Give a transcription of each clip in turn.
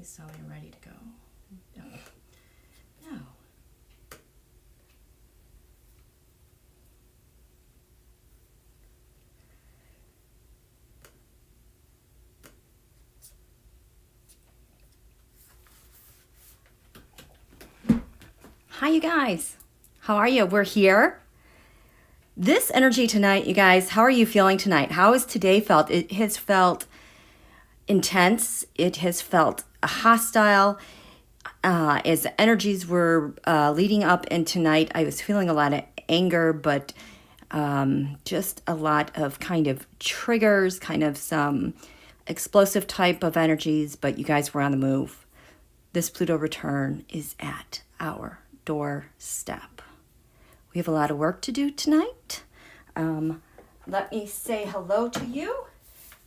me so you're ready to go. No. No. Hi, you guys. How are you? We're here. This energy tonight, you guys, how are you feeling tonight? How has today felt? It has felt intense. It has felt hostile. As the energies were leading up in tonight, I was feeling a lot of anger, but just a lot of kind of triggers, kind of some explosive type of energies, but you guys were on the move. This Pluto return is at our doorstep. We have a lot of work to do tonight. Let me say hello to you.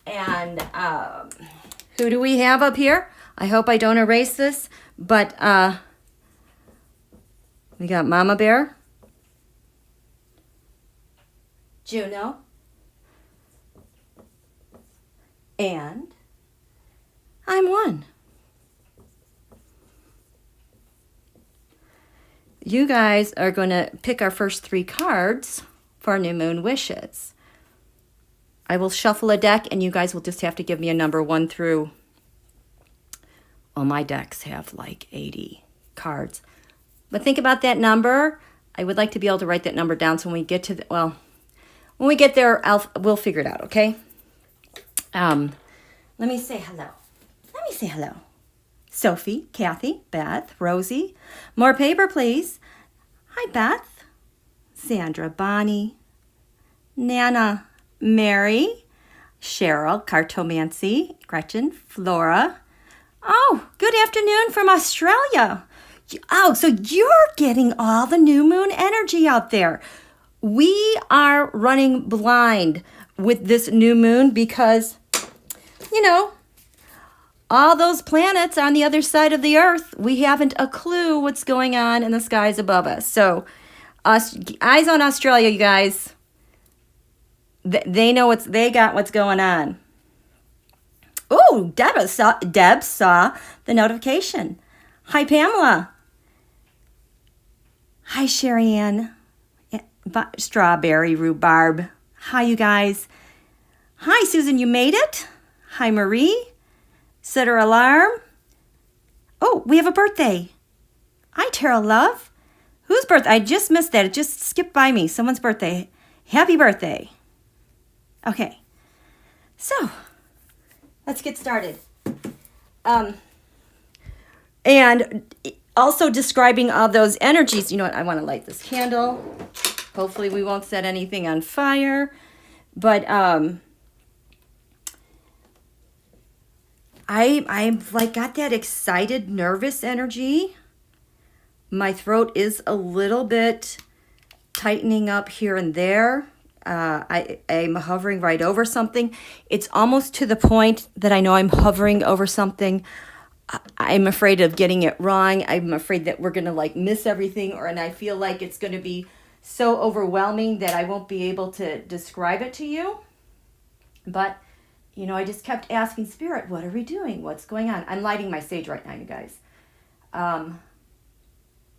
And who do we have up here? I hope I don't erase this, but we got Mama Bear, Juno, and I'm one. You guys are going to pick our first 3 cards for our new moon wishes. I will shuffle a deck and you guys will just have to give me a number 1 through. Well, my decks have like 80 cards. But think about that number. I would like to be able to write that number down so when we get to when we get there, we'll figure it out, okay? Let me say hello. Let me say hello. Sophie, Kathy, Beth, Rosie. More paper, please. Hi, Beth. Sandra, Bonnie, Nana, Mary, Cheryl, Cartomancy, Gretchen, Flora. Oh, good afternoon from Australia. Oh, so you're getting all the new moon energy out there. We are running blind with this new moon because, you know, all those planets on the other side of the earth, we haven't a clue what's going on in the skies above us. So, eyes on Australia, you guys. They know they got what's going on. Oh, Deb saw the notification. Hi, Pamela. Hi, Sherry Ann. Strawberry rhubarb. Hi, you guys. Hi, Susan, you made it. Hi, Marie. Set her alarm. Oh, we have a birthday. Hi, Tara Love. Whose birthday? I just missed that. It just skipped by me. Someone's birthday. Happy birthday. Okay. So, let's get started. And also describing all those energies. You know what? I want to light this candle. Hopefully we won't set anything on fire. But I've like got that excited, nervous energy. My throat is a little bit tightening up here and there. I'm hovering right over something. It's almost to the point that I know I'm hovering over something. I'm afraid of getting it wrong. I'm afraid that we're going to like miss everything, and I feel like it's going to be so overwhelming that I won't be able to describe it to you. But you know, I just kept asking Spirit, what are we doing? What's going on? I'm lighting my sage right now, you guys.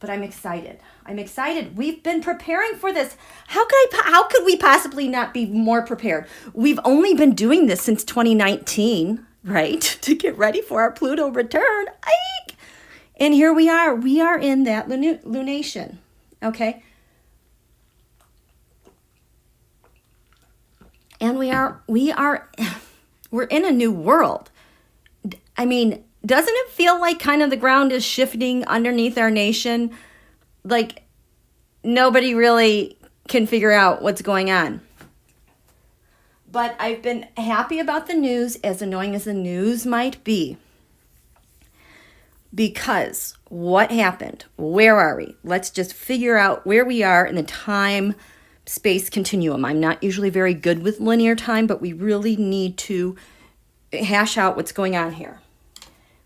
But I'm excited. I'm excited. We've been preparing for this. How could we possibly not be more prepared? We've only been doing this since 2019, right? To get ready for our Pluto return. And here we are. We are in that lunation, okay? And we're in a new world. I mean, doesn't it feel like kind of the ground is shifting underneath our nation? Like nobody really can figure out what's going on. But I've been happy about the news, as annoying as the news might be. Because what happened? Where are we? Let's just figure out where we are in the time space continuum. I'm not usually very good with linear time, but we really need to hash out what's going on here.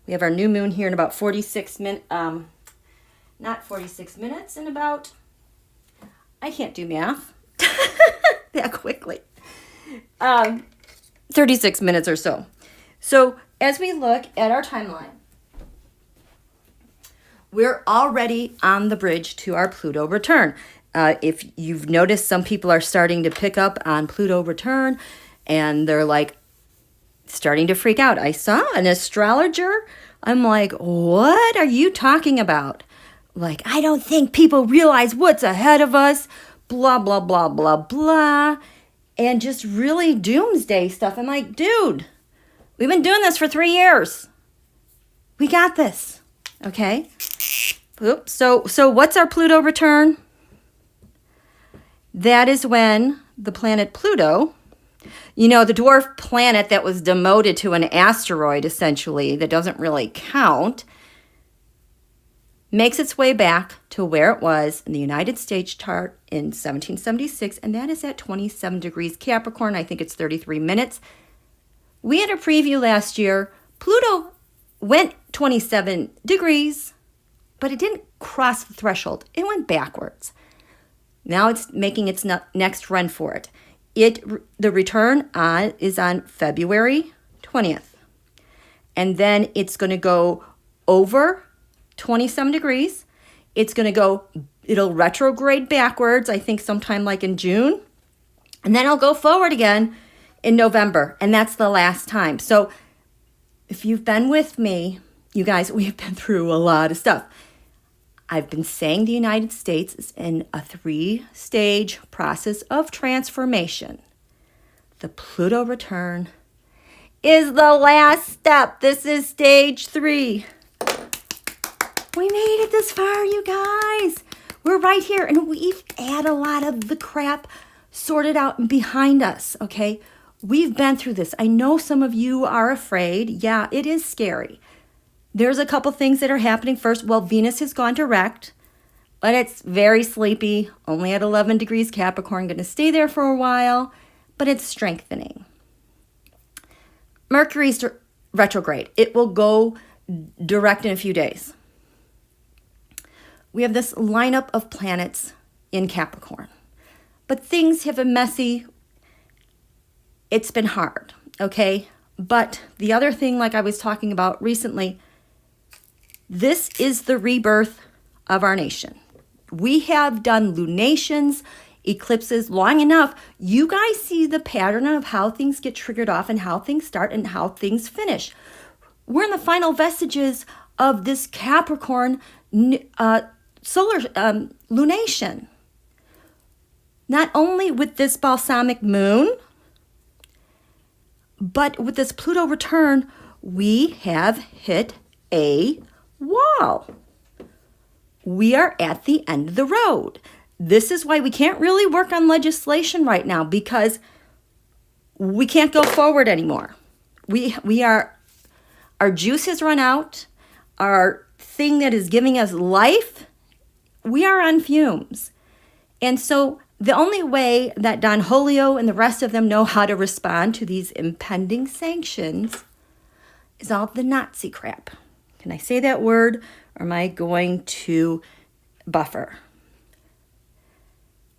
We have our new moon here in about 46 minutes, not 46 minutes, in about, I can't do math that quickly, 36 minutes or so. So as we look at our timeline, we're already on the bridge to our Pluto return. If you've noticed, some people are starting to pick up on Pluto return, and they're like starting to freak out. I saw an astrologer. I'm like, what are you talking about? Like, I don't think people realize what's ahead of us, blah, blah, blah, blah, blah, and just really doomsday stuff. I'm like, dude, we've been doing this for 3 years. We got this, okay? Oops. So what's our Pluto return? That is when the planet Pluto, you know, the dwarf planet that was demoted to an asteroid, essentially, that doesn't really count, makes its way back to where it was in the United States chart in 1776, and that is at 27 degrees Capricorn. I think it's 33 minutes. We had a preview last year. Pluto went 27 degrees, but it didn't cross the threshold. It went backwards. Now it's making its next run for it. The return is on February 20th. And then it's going to go over 27 degrees. It'll retrograde backwards, I think sometime like in June. And then it'll go forward again in November. And that's the last time. So if you've been with me, you guys, we've been through a lot of stuff. I've been saying the United States is in a 3-stage process of transformation. The Pluto return is the last step. This is stage 3. We made it this far, you guys. We're right here, and we've had a lot of the crap sorted out and behind us, okay? We've been through this. I know some of you are afraid. Yeah, it is scary. There's a couple things that are happening. First, well, Venus has gone direct, but it's very sleepy, only at 11 degrees Capricorn, going to stay there for a while, but it's strengthening. Mercury's retrograde. It will go direct in a few days. We have this lineup of planets in Capricorn, but things have been messy. It's been hard, okay? But the other thing, like I was talking about recently, this is the rebirth of our nation. We have done lunations, eclipses long enough. You guys see the pattern of how things get triggered off and how things start and how things finish. We're in the final vestiges of this Capricorn solar lunation. Not only with this balsamic moon, but with this Pluto return, we have hit a wall. We are at the end of the road. This is why we can't really work on legislation right now, because we can't go forward anymore. Our juice has run out. Our thing that is giving us life, we are on fumes. And so the only way that Don Julio and the rest of them know how to respond to these impending sanctions is all the Nazi crap. Can I say that word, or am I going to buffer?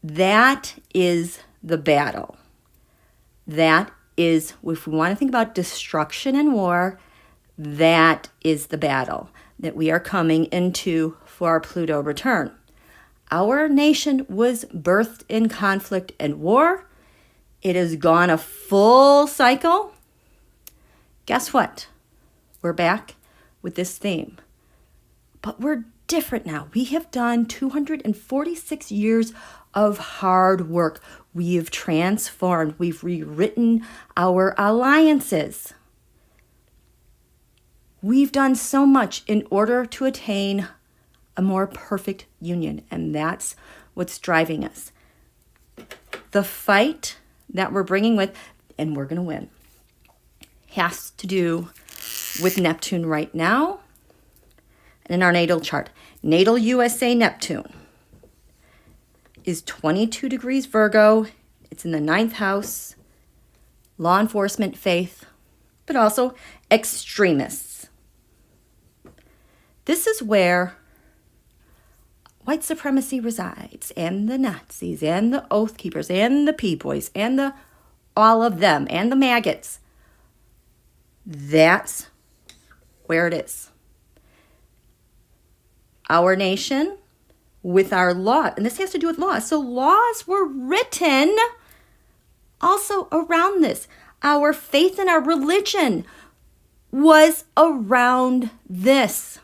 That is the battle. That is, if we want to think about destruction and war, that is the battle that we are coming into for our Pluto return. Our nation was birthed in conflict and war. It has gone a full cycle. Guess what? We're back with this theme. But we're different now. We have done 246 years of hard work. We have transformed. We've rewritten our alliances. We've done so much in order to attain a more perfect union, and that's what's driving us. The fight that we're bringing with, and we're going to win, has to do with Neptune right now in our natal chart. Natal USA Neptune is 22 degrees Virgo. It's in the 9th house, law enforcement, faith, but also extremists. This is where white supremacy resides, and the Nazis, and the Oath Keepers, and the P-Boys, and all of them, and the maggots. That's where it is. our nation, with our law. And this has to do with laws. So laws were written also around this. Our faith and our religion was around this.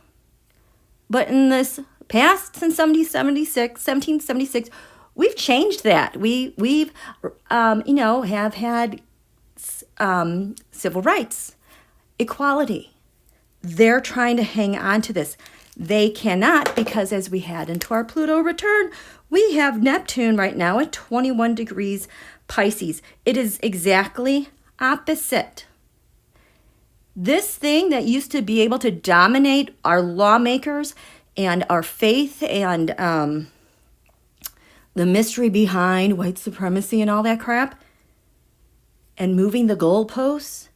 But in this past, since 1776, we've changed that. We've have had civil rights, equality. They're trying to hang on to this. They cannot, because as we head into our Pluto return, we have Neptune right now at 21 degrees Pisces. It is exactly opposite. This thing that used to be able to dominate our lawmakers and our faith and the mystery behind white supremacy and all that crap and moving the goalposts,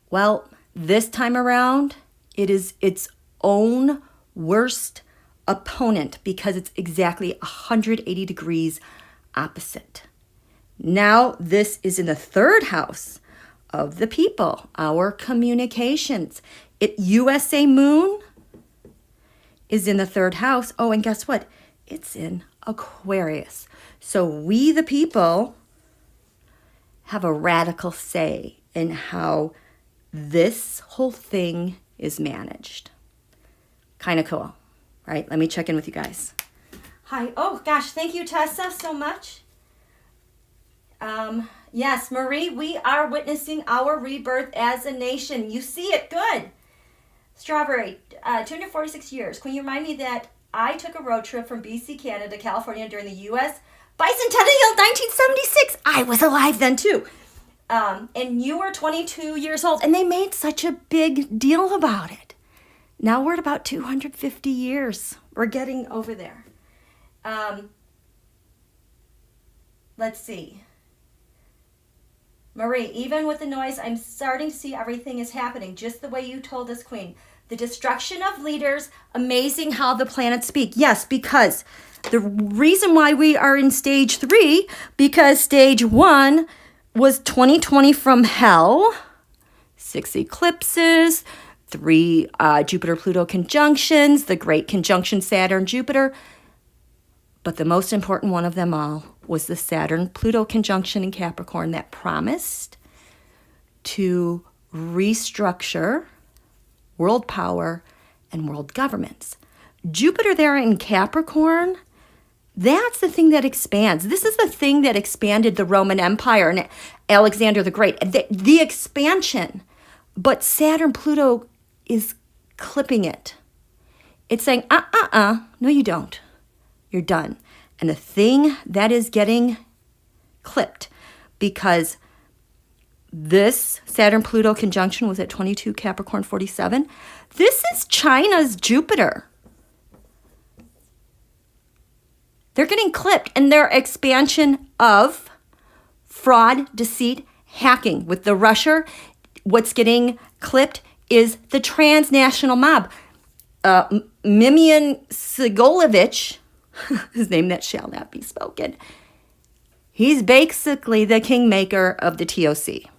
well, this time around, it is its own worst opponent because it's exactly 180 degrees opposite. Now, this is in the third house of the people, our communications. USA Moon is in the third house. Oh, and guess what? It's in Aquarius. So we, the people, have a radical say in how this whole thing is managed. Kind of cool, right? Let me check in with you guys. Hi. Oh, gosh. Thank you, Tessa, so much. Yes, Marie, we are witnessing our rebirth as a nation. You see it. Good. Strawberry, 246 years. Can you remind me that I took a road trip from BC, Canada, to California during the U.S. bicentennial 1976. I was alive then, too. And you were 22 years old, and they made such a big deal about it. Now we're at about 250 years. We're getting over there. Let's see. Marie, even with the noise, I'm starting to see everything is happening just the way you told us, Queen. The destruction of leaders, amazing how the planets speak. Yes, because the reason why we are in stage 3, because stage 1 was 2020 from hell, 6 eclipses, 3 Jupiter-Pluto conjunctions, the great conjunction Saturn-Jupiter. But the most important one of them all was the Saturn-Pluto conjunction in Capricorn that promised to restructure world power and world governments. Jupiter there in Capricorn, that's the thing that expands. This is the thing that expanded the Roman Empire and Alexander the Great, the expansion. But Saturn-Pluto is clipping it. It's saying, no you don't. You're done. And the thing that is getting clipped, because this Saturn-Pluto conjunction was at 22 Capricorn 47. This is China's Jupiter. They're getting clipped, and their expansion of fraud, deceit, hacking with the Russia. What's getting clipped is the transnational mob. Mimian Sigolovich, his name that shall not be spoken, he's basically the kingmaker of the TOC.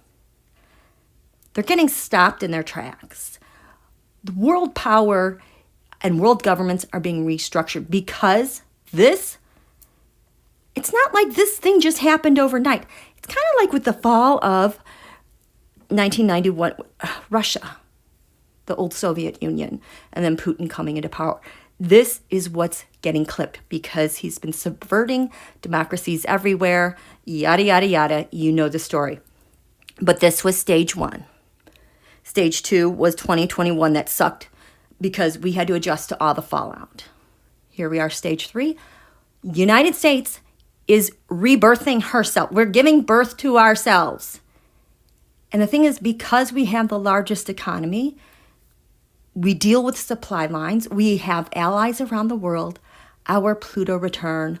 They're getting stopped in their tracks. The world power and world governments are being restructured because it's not like this thing just happened overnight. It's kind of like with the fall of 1991, Russia, the old Soviet Union, and then Putin coming into power. This is what's getting clipped because he's been subverting democracies everywhere, yada, yada, yada. You know the story. But this was stage 1. Stage 2 was 2021 that sucked because we had to adjust to all the fallout. Here we are, stage 3. United States is rebirthing herself. We're giving birth to ourselves. And the thing is, because we have the largest economy, we deal with supply lines. We have allies around the world. Our Pluto return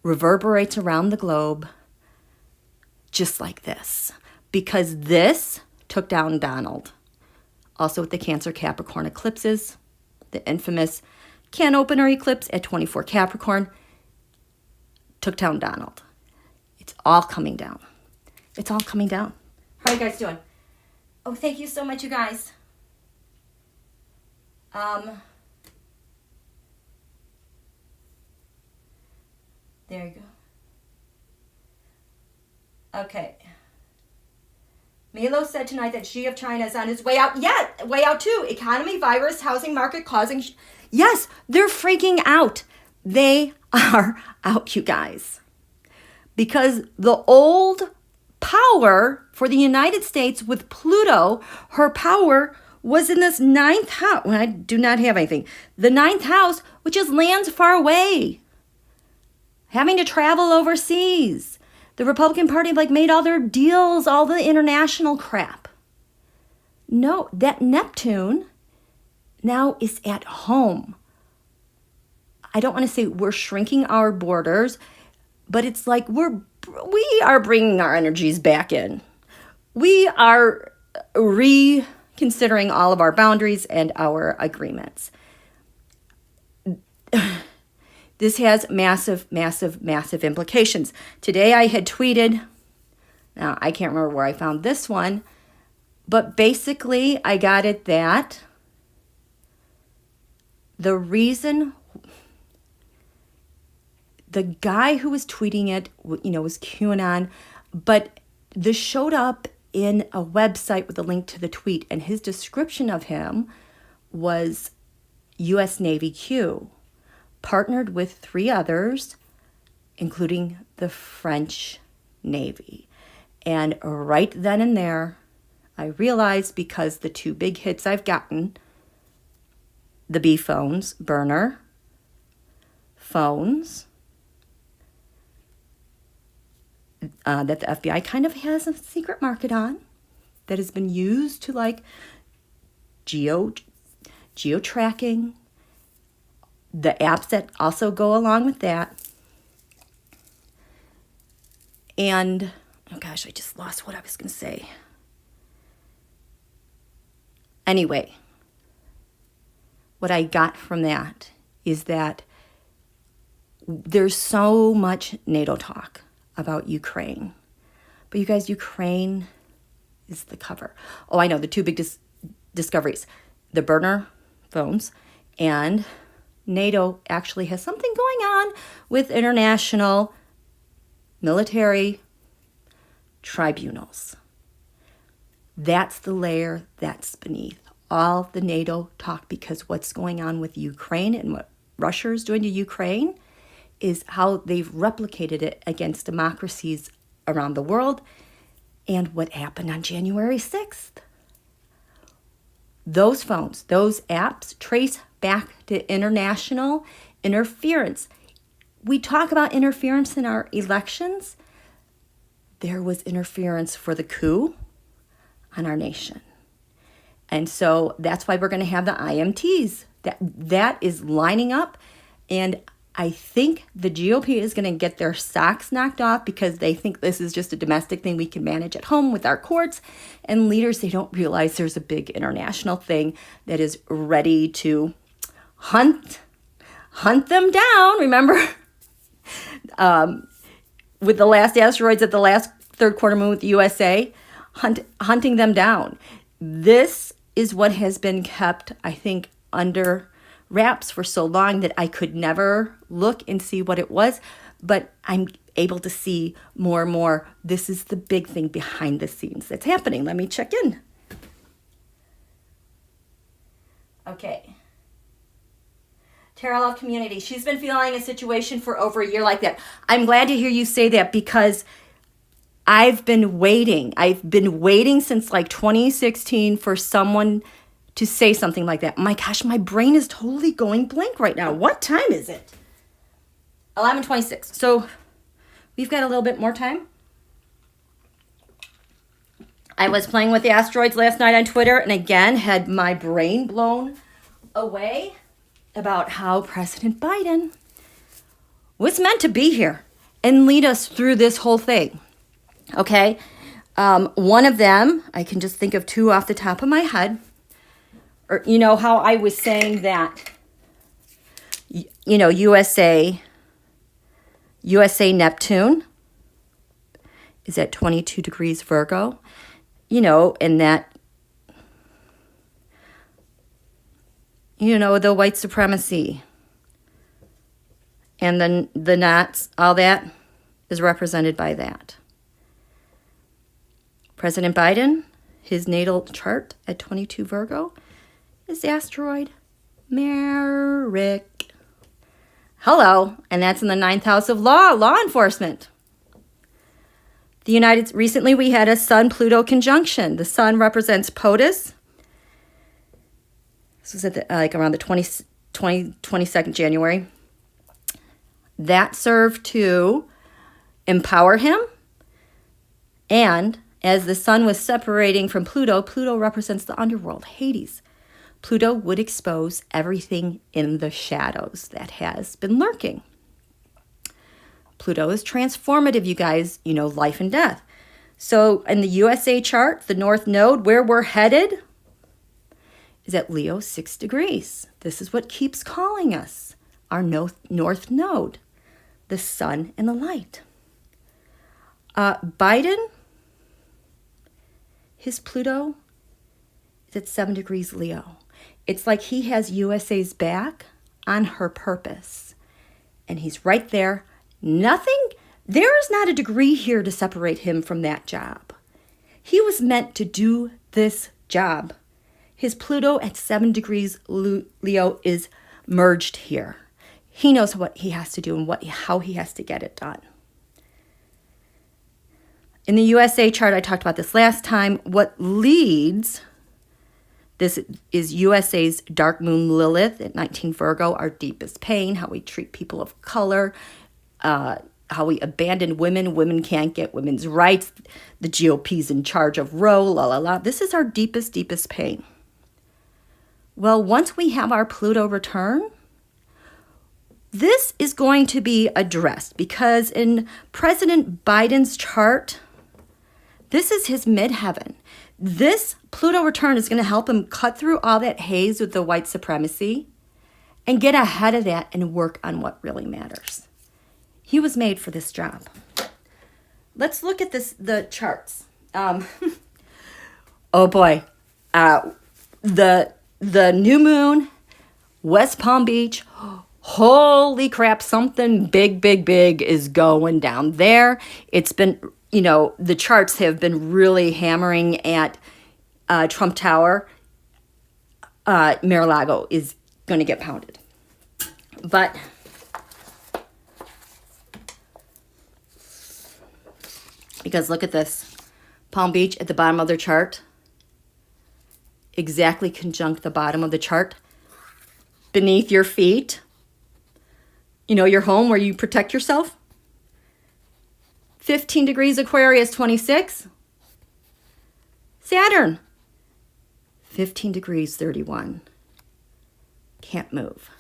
reverberates around the globe just like this. Because this took down Donald. Also with the Cancer Capricorn eclipses, the infamous can opener eclipse at 24 Capricorn took down Donald. It's all coming down. It's all coming down. How are you guys doing? Oh, thank you so much, you guys. There you go. Okay. Milo said tonight that Xi of China is on his way out. Yeah, way out too. Economy, virus, housing market causing... Yes, they're freaking out. They are out, you guys. Because the old power for the United States with Pluto, her power was in this 9th house. Well, I do not have anything. The 9th house, which is lands far away. Having to travel overseas. The Republican Party like made all their deals, all the international crap. No, that Neptune now is at home. I don't want to say we're shrinking our borders, but it's like we are bringing our energies back in. We are reconsidering all of our boundaries and our agreements. This has massive, massive, massive implications. Today I had tweeted, now I can't remember where I found this one, but basically I got it that the reason the guy who was tweeting it, was QAnon, but this showed up in a website with a link to the tweet, and his description of him was U.S. Navy Q, partnered with 3 others, including the French Navy. And right then and there, I realized, because the 2 big hits I've gotten, the B phones, burner phones, that the FBI kind of has a secret market on, that has been used to like geo-tracking, the apps that also go along with that. And, oh gosh, I just lost what I was going to say. Anyway, what I got from that is that there's so much NATO talk about Ukraine. But you guys, Ukraine is the cover. Oh, I know, the 2 big discoveries. The burner phones and NATO actually has something going on with international military tribunals. That's the layer that's beneath all the NATO talk, because what's going on with Ukraine and what Russia is doing to Ukraine is how they've replicated it against democracies around the world, and what happened on January 6th. Those phones, those apps trace back to international interference. We talk about interference in our elections. There was interference for the coup on our nation. And so that's why we're going to have the IMTs. That is lining up, and I think the GOP is going to get their socks knocked off because they think this is just a domestic thing we can manage at home with our courts. And leaders, they don't realize there's a big international thing that is ready to hunt them down. Remember, with the last asteroids at the last 3rd quarter moon with the USA, hunting them down. This is what has been kept, I think, under wraps for so long that I could never look and see what it was, but I'm able to see more and more. This is the big thing behind the scenes that's happening. Let me check in. Okay. Tarot Love Community. She's been feeling a situation for over a year like that. I'm glad to hear you say that, because I've been waiting. I've been waiting since like 2016 for someone to say something like that. My gosh, my brain is totally going blank right now. What time is it? 11:26. So we've got a little bit more time. I was playing with the asteroids last night on Twitter, and again had my brain blown away about how President Biden was meant to be here and lead us through this whole thing. Okay? One of them, I can just think of 2 off the top of my head. Or, how I was saying that, USA Neptune is at 22 degrees Virgo, and that, the white supremacy And then the knots, all that is represented by that. President Biden, his natal chart at 22 Virgo is the asteroid Merrick. Hello, and that's in the 9th house of law enforcement. Recently we had a Sun-Pluto conjunction. The Sun represents POTUS. This was at around the 22nd January. That served to empower him. And as the Sun was separating from Pluto, Pluto represents the underworld, Hades. Pluto would expose everything in the shadows that has been lurking. Pluto is transformative, you guys, life and death. So in the USA chart, the North Node, where we're headed, is at Leo 6 degrees. This is what keeps calling us, our North Node, the sun and the light. Biden, his Pluto is at 7 degrees Leo. It's like he has USA's back on her purpose. And he's right there. There is not a degree here to separate him from that job. He was meant to do this job. His Pluto at 7 degrees Leo is merged here. He knows what he has to do and how he has to get it done. In the USA chart, I talked about this last time. What leads, this is USA's dark moon Lilith at 19 Virgo, our deepest pain, how we treat people of color, how we abandon women. Women can't get women's rights. The GOP's in charge of Roe, la, la, la. This is our deepest, deepest pain. Well, once we have our Pluto return, this is going to be addressed because in President Biden's chart, this is his midheaven. This Pluto return is going to help him cut through all that haze with the white supremacy and get ahead of that and work on what really matters. He was made for this job. Let's look at the charts. Oh boy. The new moon, West Palm Beach. Holy crap, something big, big, big is going down there. It's been, the charts have been really hammering at Trump Tower. Mar-a-Lago is going to get pounded. But because look at this. Palm Beach at the bottom of their chart. Exactly conjunct the bottom of the chart. Beneath your feet. Your home where you protect yourself. 15 degrees Aquarius 26. Saturn. 15 degrees 31. Can't move.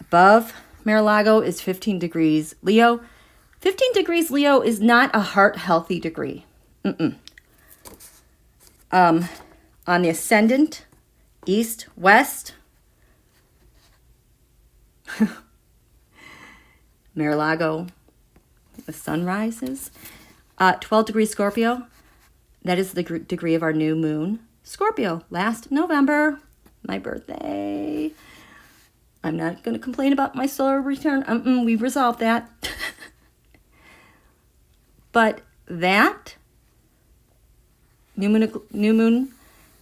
Above Mar-a-Lago is 15 degrees Leo. 15 degrees Leo is not a heart-healthy degree. On the ascendant, east, west, Mar-a-Lago, the sun rises. 12 degrees Scorpio, that is the degree of our new moon. Scorpio, last November, my birthday. I'm not going to complain about my solar return. We resolved that. But that new moon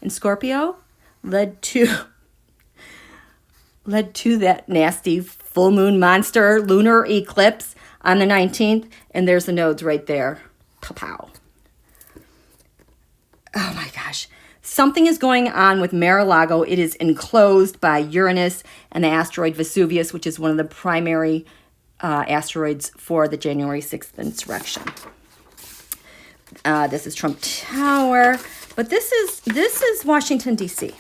in Scorpio led to that nasty full moon monster lunar eclipse on the 19th, and there's the nodes right there. Pow. Oh my gosh. Something is going on with Mar-a-Lago. It is enclosed by Uranus and the asteroid Vesuvius, which is one of the primary asteroids for the January 6th insurrection. This is Trump Tower, but this is Washington, D.C.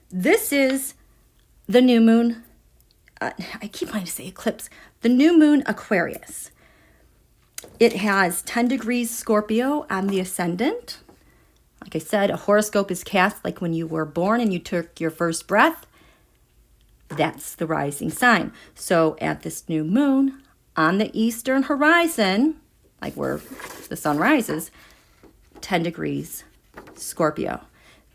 This is the new moon. I keep wanting to say eclipse. The new moon Aquarius. It has 10 degrees Scorpio on the ascendant. Like I said, a horoscope is cast like when you were born and you took your first breath. That's the rising sign. So at this new moon on the eastern horizon, like where the sun rises, 10 degrees Scorpio.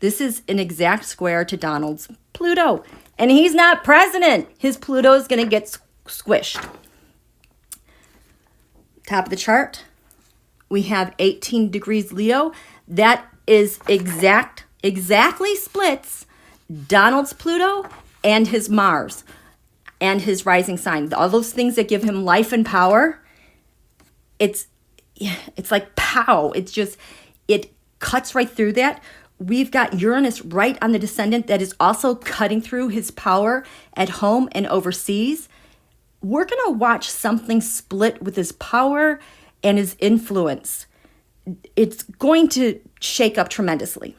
This is an exact square to Donald's Pluto. And he's not president. His Pluto is going to get squished. Top of the chart, we have 18 degrees Leo. That is exactly splits Donald's Pluto and his Mars and his rising sign. All those things that give him life and power. It's like pow. It cuts right through that. We've got Uranus right on the descendant that is also cutting through his power at home and overseas. We're going to watch something split with his power and his influence. It's going to shake up tremendously.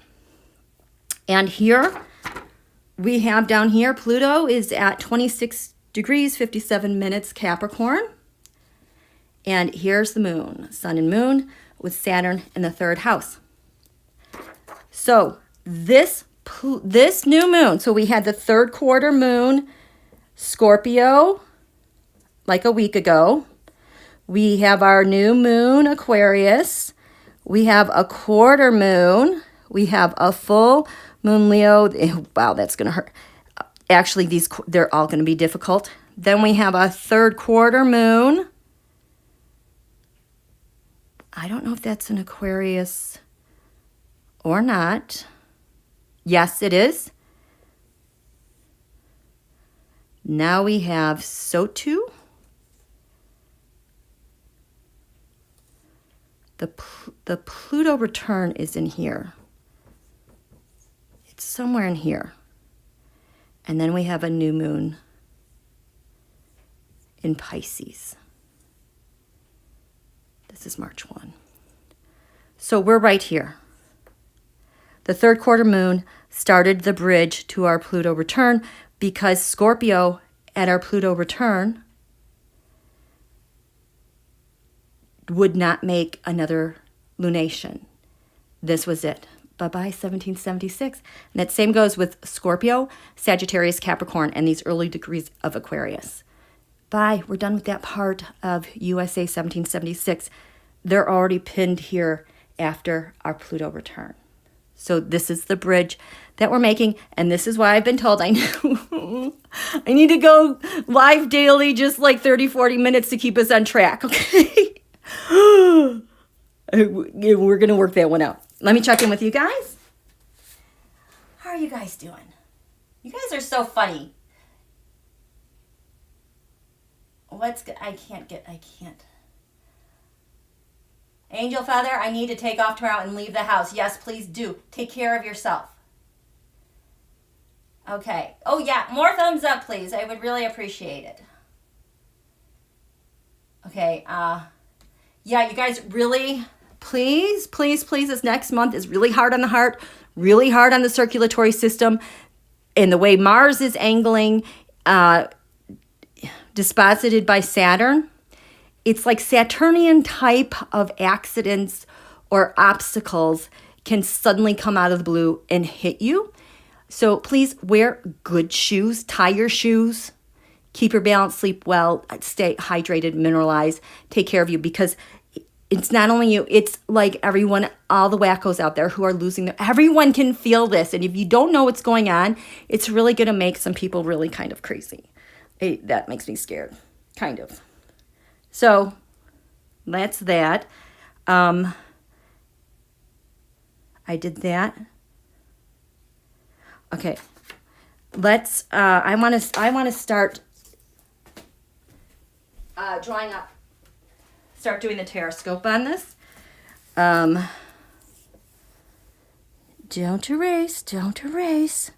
And here we have down here, Pluto is at 26 degrees, 57 minutes Capricorn. And here's the moon, sun and moon with Saturn in the third house. So this new moon, so we had the third quarter moon, Scorpio, like a week ago. We have our new moon, Aquarius. We have a quarter moon. We have a full moon, Leo. Wow, that's going to hurt. Actually, they're all going to be difficult. Then we have a third quarter moon. I don't know if that's an Aquarius or not. Yes, it is. Now we have SOTU. The Pluto return is in here. It's somewhere in here. And then we have a new moon in Pisces. This is March 1. So we're right here. The third quarter moon started the bridge to our Pluto return because Scorpio at our Pluto return would not make another lunation. This was it. Bye-bye, 1776. And that same goes with Scorpio, Sagittarius, Capricorn, and these early degrees of Aquarius. Bye. We're done with that part of USA 1776. They're already pinned here after our Pluto return. So this is the bridge that we're making, and this is why I've been told I need to go live daily, just like 30, 40 minutes to keep us on track, okay? We're going to work that one out. Let me check in with you guys. How are you guys doing? You guys are so funny. I can't. Angel Feather, I need to take off tomorrow and leave the house. Yes, please do. Take care of yourself. Okay. Oh, yeah. More thumbs up, please. I would really appreciate it. Okay. Yeah, you guys really, please, this next month is really hard on the heart, really hard on the circulatory system. And the way Mars is angling, disposited by Saturn, it's like Saturnian type of accidents or obstacles can suddenly come out of the blue and hit you. So please wear good shoes, tie your shoes, keep your balance, sleep well, stay hydrated, mineralize, take care of you, because it's not only you, it's like everyone, all the wackos out there who are losing everyone can feel this. And if you don't know what's going on, it's really going to make some people really kind of crazy. That makes me scared, kind of. So that's that. I did that. Okay. Let's I want to start drawing up, start doing the Terrascope on this. Don't erase.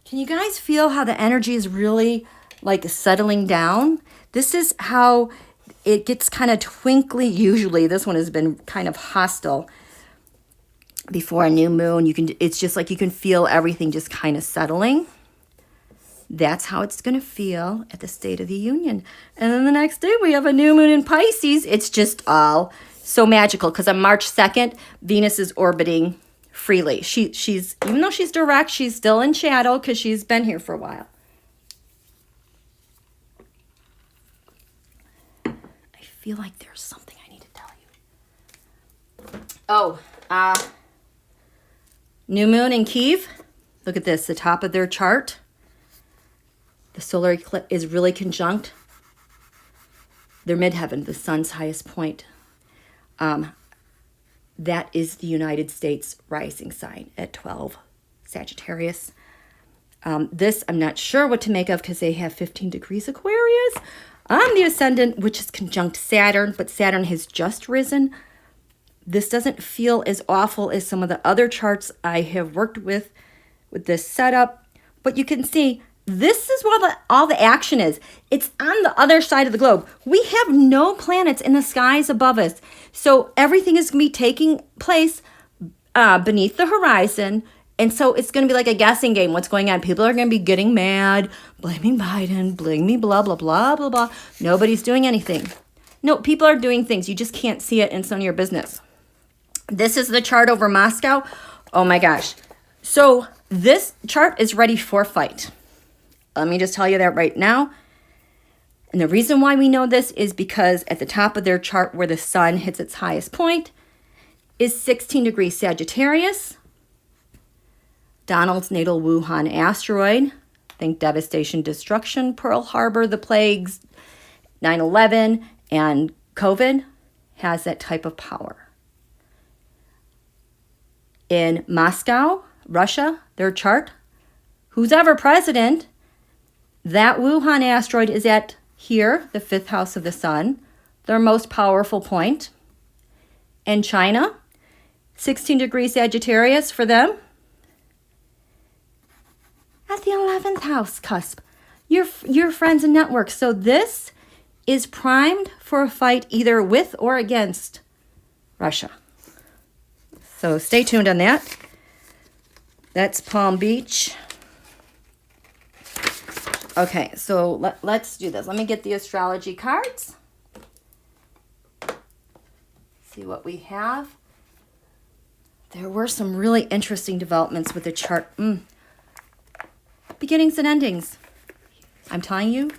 Can you guys feel how the energy is really like settling down? This is how it gets kind of twinkly usually. This one has been kind of hostile before a new moon. It's just like you can feel everything just kind of settling. That's how it's going to feel at the State of the Union. And then the next day we have a new moon in Pisces. It's just all so magical because on March 2nd, Venus is orbiting freely. She's even though she's direct, she's still in shadow because she's been here for a while. I feel like there's something I need to tell you. Oh, New moon in Kiev. Look at this, the top of their chart. The solar eclipse is really conjunct their midheaven, the sun's highest point. That is the United States rising sign at 12 Sagittarius. This I'm not sure what to make of because they have 15 degrees Aquarius on the ascendant, which is conjunct Saturn, but Saturn has just risen. This doesn't feel as awful as some of the other charts I have worked with this setup, but you can see this is where all the action is. It's on the other side of the globe. We have no planets in the skies above us. So everything is going to be taking place beneath the horizon. And so it's going to be like a guessing game. What's going on? People are going to be getting mad, blaming Biden, blaming blah, blah, blah, blah, blah. Nobody's doing anything. No, people are doing things. You just can't see it and it's none of your business. This is the chart over Moscow. Oh my gosh. So this chart is ready for fight. Let me just tell you that right now. And the reason why we know this is because at the top of their chart where the sun hits its highest point is 16 degrees Sagittarius. Donald's natal Wuhan asteroid. Think devastation, destruction, Pearl Harbor, the plagues, 9/11, and COVID has that type of power. In Moscow, Russia, their chart, who's ever president, that Wuhan asteroid is at here, the 5th house of the sun, their most powerful point. In China, 16 degrees Sagittarius for them. At the 11th house cusp, your friends and networks. So this is primed for a fight either with or against Russia. So stay tuned on that. That's Palm Beach. Okay, so let's do this. Let me get the astrology cards. See what we have. There were some really interesting developments with the chart. Beginnings and endings. I'm telling you,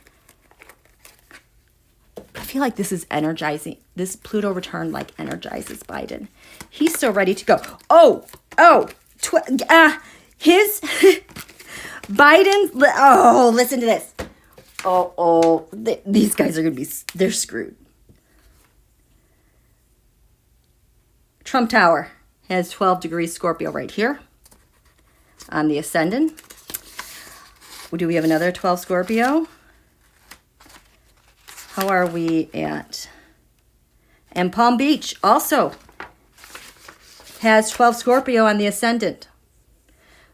I feel like this is energizing. This Pluto return like energizes Biden. He's so ready to go. His Biden. Listen to this. These guys are gonna they're screwed. Trump Tower has 12 degrees Scorpio right here on the ascendant. Do we have another 12 Scorpio? How are we at? And Palm Beach also has 12 Scorpio on the ascendant.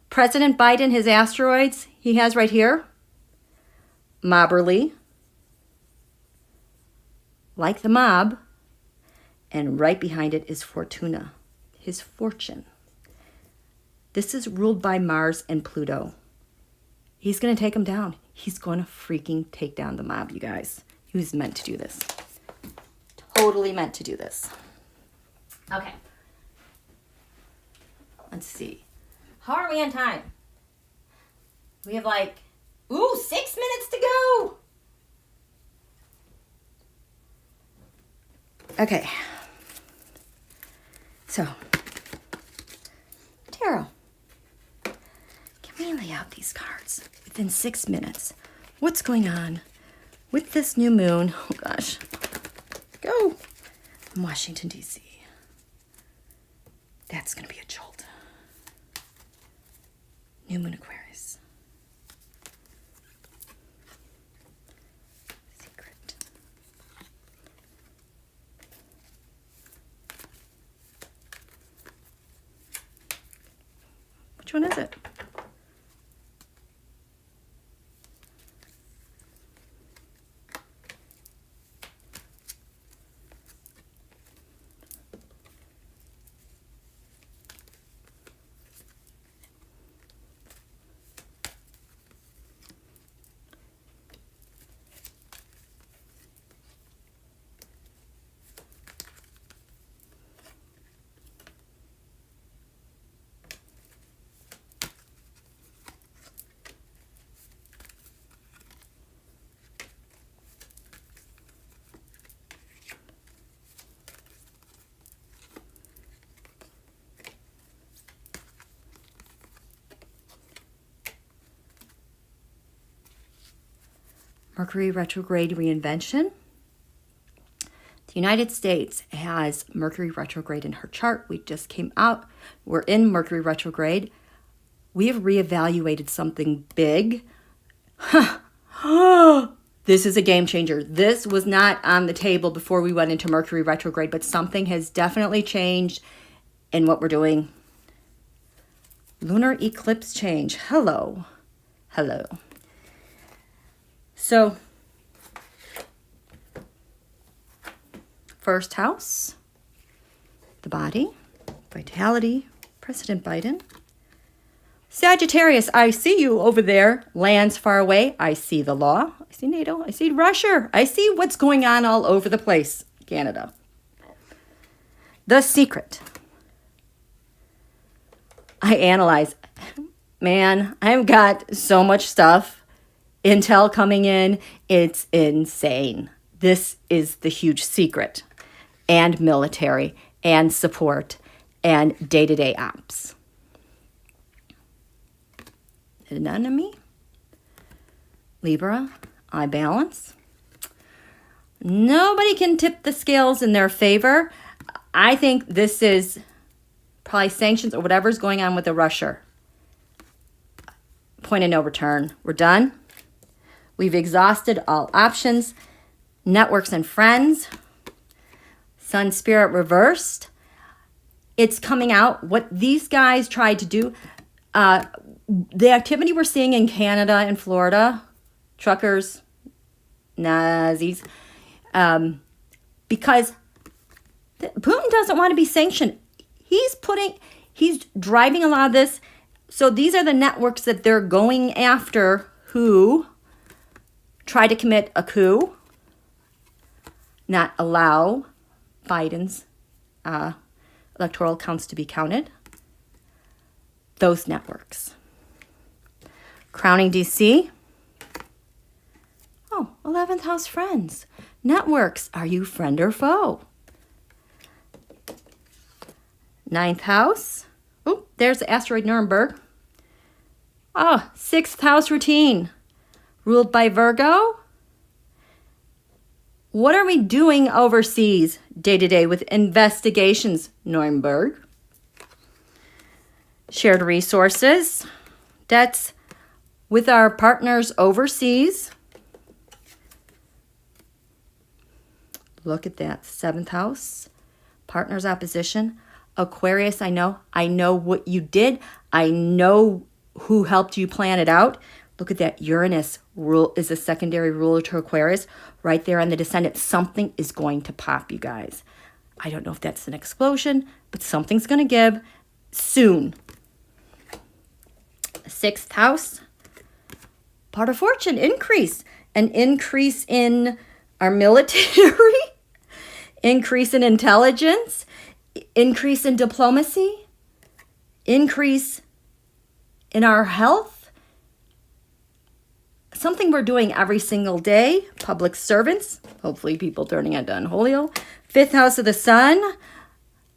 President Biden, his asteroids, he has right here. Mobberly, like the mob. And right behind it is Fortuna, his fortune. This is ruled by Mars and Pluto. He's going to take him down. He's going to freaking take down the mob, you guys. He was meant to do this. Totally meant to do this. Okay. Let's see. How are we on time? We have 6 minutes to go. Okay. So, tarot. Can we lay out these cards within 6 minutes? What's going on with this new moon? Oh gosh. Go. In Washington, D.C. That's going to be a jolt. New moon Aquarius. Secret. Which one is it? Mercury retrograde reinvention. The United States has Mercury retrograde in her chart. We just came out. We're in Mercury retrograde. We have reevaluated something big. This is a game changer. This was not on the table before we went into Mercury retrograde, but something has definitely changed in what we're doing. Lunar eclipse change. Hello. Hello. So, first house, the body, vitality, President Biden. Sagittarius, I see you over there. Lands far away. I see the law. I see NATO. I see Russia. I see what's going on all over the place. Canada. The secret. I analyze. Man, I've got so much stuff. Intel coming in. It's insane. This is the huge secret. And military. And support. And day-to-day ops. Enemy. Libra. I balance. Nobody can tip the scales in their favor. I think this is probably sanctions or whatever's going on with the Russia. Point of no return. We're done. We've exhausted all options. Networks and friends. Sun spirit reversed. It's coming out. What these guys tried to do, the activity we're seeing in Canada and Florida, truckers, Nazis, because Putin doesn't want to be sanctioned. He's driving a lot of this. So these are the networks that they're going after who try to commit a coup, not allow Biden's electoral counts to be counted. Those networks. Crowning DC. Oh, 11th house friends. Networks. Are you friend or foe? 9th house. Oh, there's the asteroid Nuremberg. Oh, 6th house routine. Ruled by Virgo. What are we doing overseas day to day with investigations? Nuremberg. Shared resources. Debts with our partners overseas. Look at that. 7th house. Partners opposition. Aquarius, I know what you did. I know who helped you plan it out. Look at that. Uranus rule is a secondary ruler to Aquarius. Right there on the descendant. Something is going to pop, you guys. I don't know if that's an explosion, but something's going to give soon. 6th house. Part of fortune increase. An increase in our military. Increase in intelligence. Increase in diplomacy. Increase in our health. Something we're doing every single day. Public servants. Hopefully people turning into unholio. 5th house of the sun.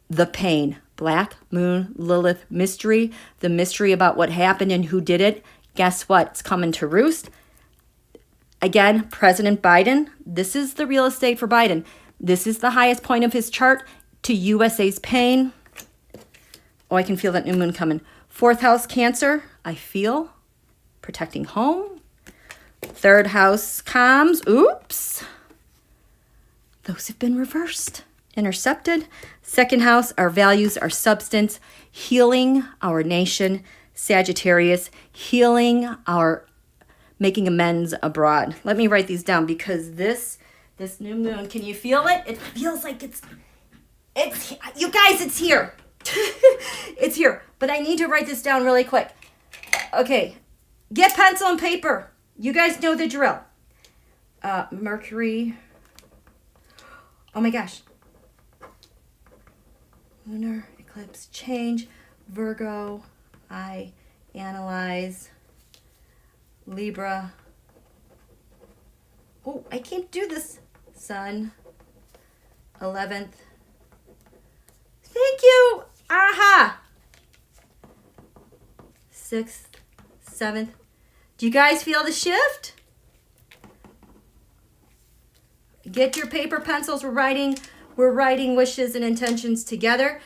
The pain. Black moon, Lilith mystery. The mystery about what happened and who did it. Guess what? It's coming to roost. Again, President Biden. This is the real estate for Biden. This is the highest point of his chart to USA's pain. Oh, I can feel that new moon coming. 4th house Cancer. I feel protecting home. 3rd house comms. Oops. Those have been reversed. Intercepted. 2nd house, our values, our substance. Healing our nation. Sagittarius. Healing our making amends abroad. Let me write these down because this new moon, can you feel it? It feels like it's you guys, it's here. It's here. But I need to write this down really quick. Okay. Get pencil and paper. You guys know the drill. Mercury. Oh my gosh. Lunar eclipse change. Virgo. I analyze. Libra. Oh, I can't do this. Sun. 11th. Thank you. Aha. 6th. 7th. Do you guys feel the shift? Get your paper, pencils. We're writing wishes and intentions together.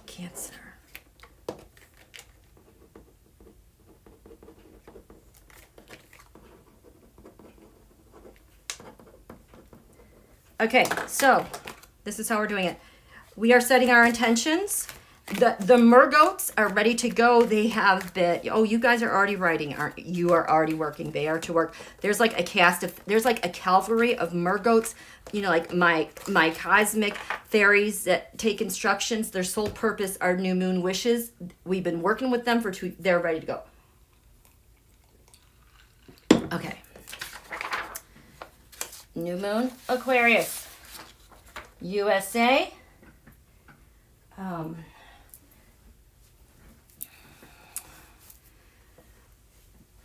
Cancer. Okay, so this is how we're doing it. We are setting our intentions. The mergoats are ready to go. They have been, oh, you guys are already writing, aren't you? You are already working. They are to work. There's like a there's like a cavalry of mergoats, you know, like my cosmic fairies that take instructions. Their sole purpose are new moon wishes. We've been working with them for they're ready to go. Okay. New moon, Aquarius, USA.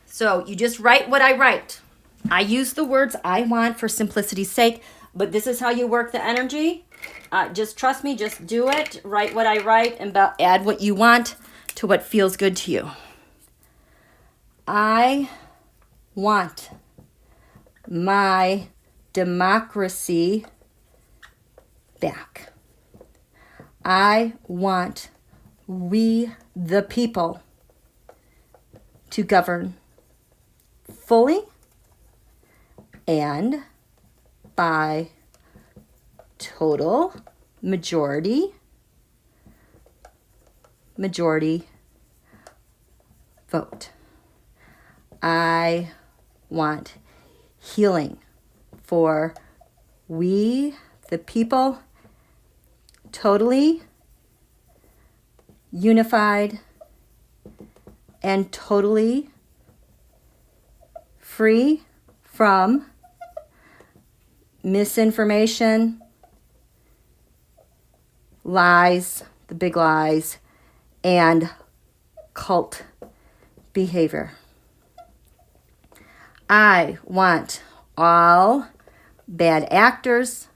So you just write what I write. I use the words I want for simplicity's sake, but this is how you work the energy. Just trust me, just do it. Write what I write and add what you want to what feels good to you. I want my democracy back. I want we the people to govern fully and by total majority vote. I want healing for we the people, totally unified and totally free from misinformation, lies, the big lies, and cult behavior. I want all bad actors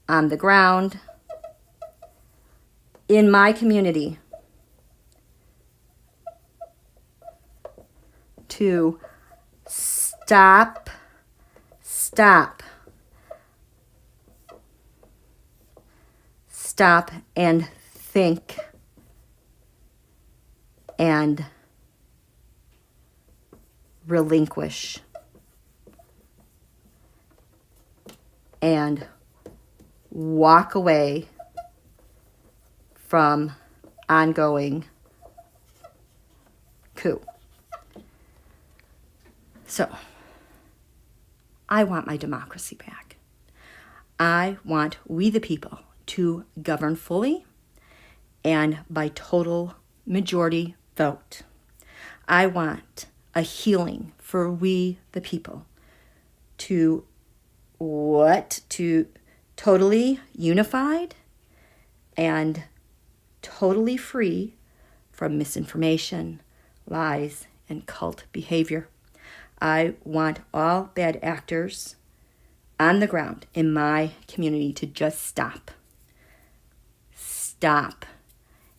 on the ground in my community to stop and think and relinquish and walk away from ongoing coup. So, I want my democracy back. I want we the people to govern fully and by total majority vote. I want a healing for we the people to totally unified and totally free from misinformation, lies, and cult behavior. I want all bad actors on the ground in my community to just stop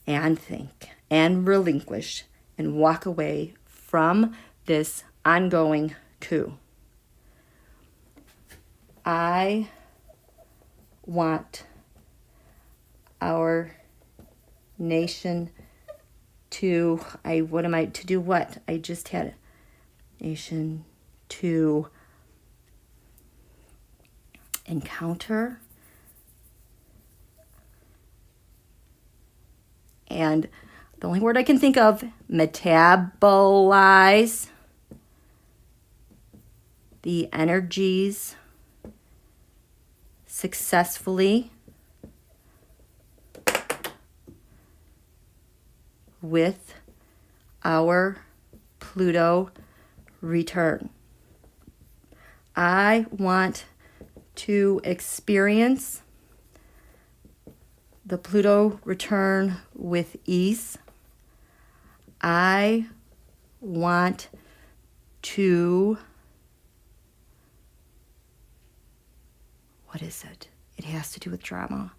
and think and relinquish and walk away from this ongoing coup. I want our nation to, do what? I just had a nation to encounter and the only word I can think of, metabolize the energies successfully with our Pluto return. I want to experience the Pluto return with ease. I want to, what is it? It has to do with drama.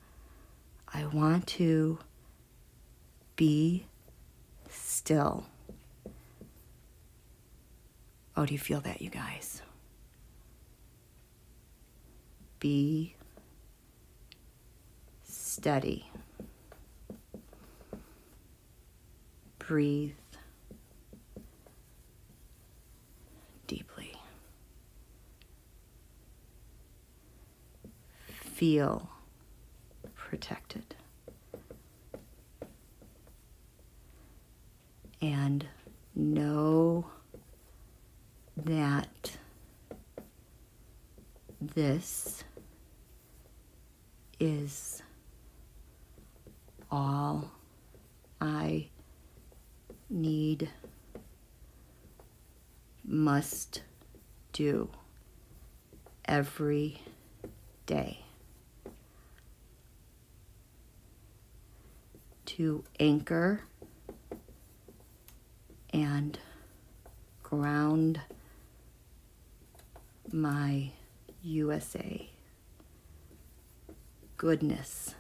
I want to be still Oh, do you feel that, you guys? Be steady. Breathe deeply. Feel protected. And know that this is all I need, must do every day to anchor and ground my USA goodness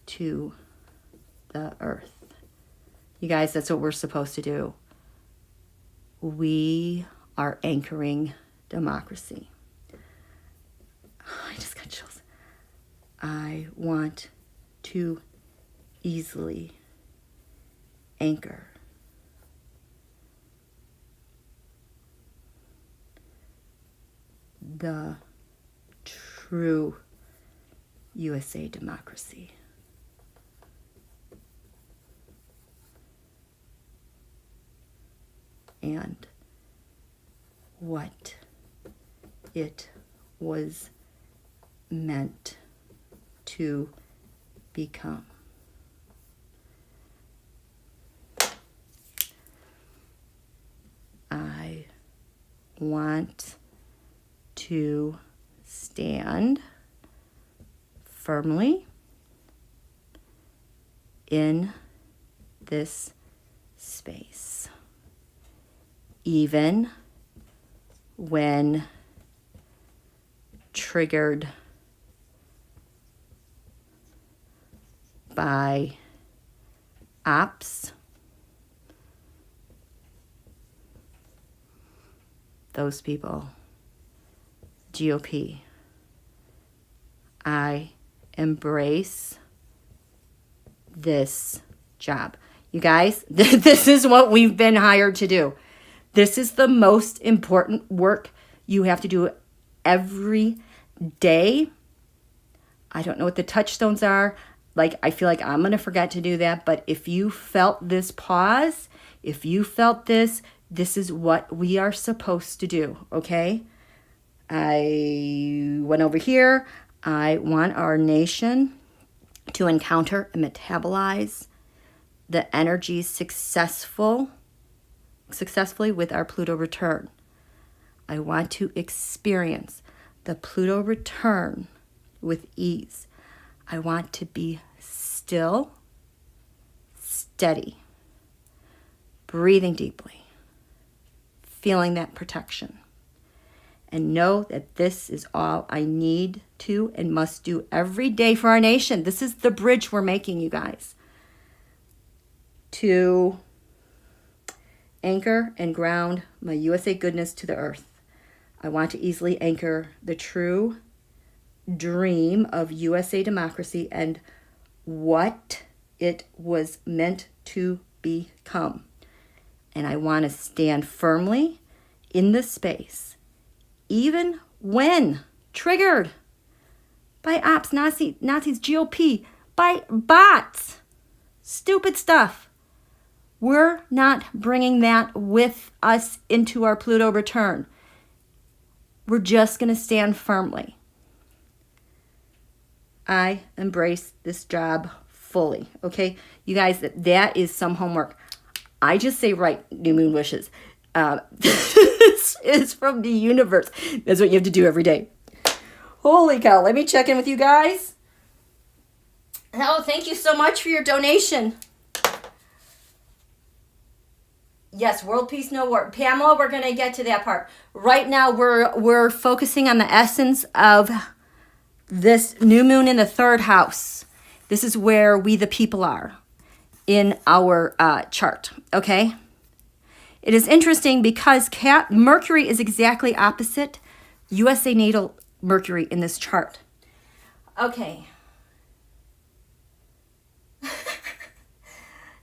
to the earth. You guys, that's what we're supposed to do. We are anchoring democracy. I just got chills. I want to easily anchor the true USA democracy. And what it was meant to become. I want to stand firmly in this space, even when triggered by ops, those people, GOP. I embrace this job. You guys, this is what we've been hired to do. This is the most important work you have to do every day. I don't know what the touchstones are. Like, I feel like I'm going to forget to do that. But if you felt this pause, if you felt this is what we are supposed to do, okay? I went over here. I want our nation to encounter and metabolize the energies successfully with our Pluto return. I want to experience the Pluto return with ease. I want to be still, steady, breathing deeply, feeling that protection, and know that this is all I need to and must do every day for our nation. This is the bridge we're making, you guys, to anchor and ground my USA goodness to the earth. I want to easily anchor the true dream of USA democracy and what it was meant to become. And I want to stand firmly in the space, even when triggered by ops, Nazis, GOP, by bots, stupid stuff. We're not bringing that with us into our Pluto return. We're just going to stand firmly. I embrace this job fully, okay? You guys, that is some homework. I just say write new moon wishes. This is from the universe. That's what you have to do every day. Holy cow. Let me check in with you guys. Oh, thank you so much for your donation. Yes, world peace, no war. Pamela, we're going to get to that part. Right now, we're focusing on the essence of this new moon in the third house. This is where we the people are in our chart, okay? It is interesting because Mercury is exactly opposite USA natal Mercury in this chart. Okay.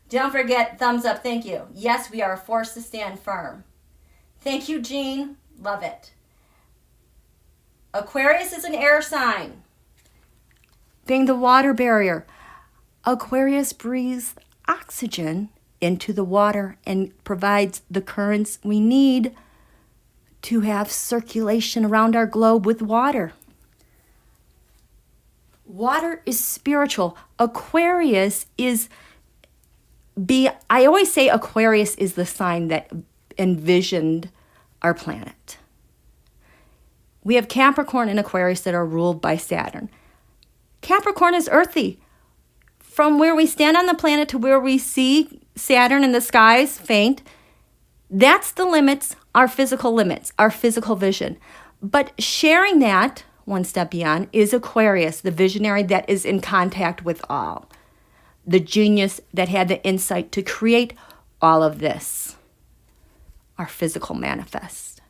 Don't forget, thumbs up, thank you. Yes, we are forced to stand firm. Thank you, Jean. Love it. Aquarius is an air sign. Being the water barrier, Aquarius breathes oxygen into the water and provides the currents we need to have circulation around our globe with water. Water is spiritual. Aquarius is I always say Aquarius is the sign that envisioned our planet. We have Capricorn and Aquarius that are ruled by Saturn. Capricorn is earthy. From where we stand on the planet to where we see Saturn in the skies faint, that's the limits, our physical vision. But sharing that one step beyond is Aquarius, the visionary that is in contact with all. The genius that had the insight to create all of this, our physical manifest.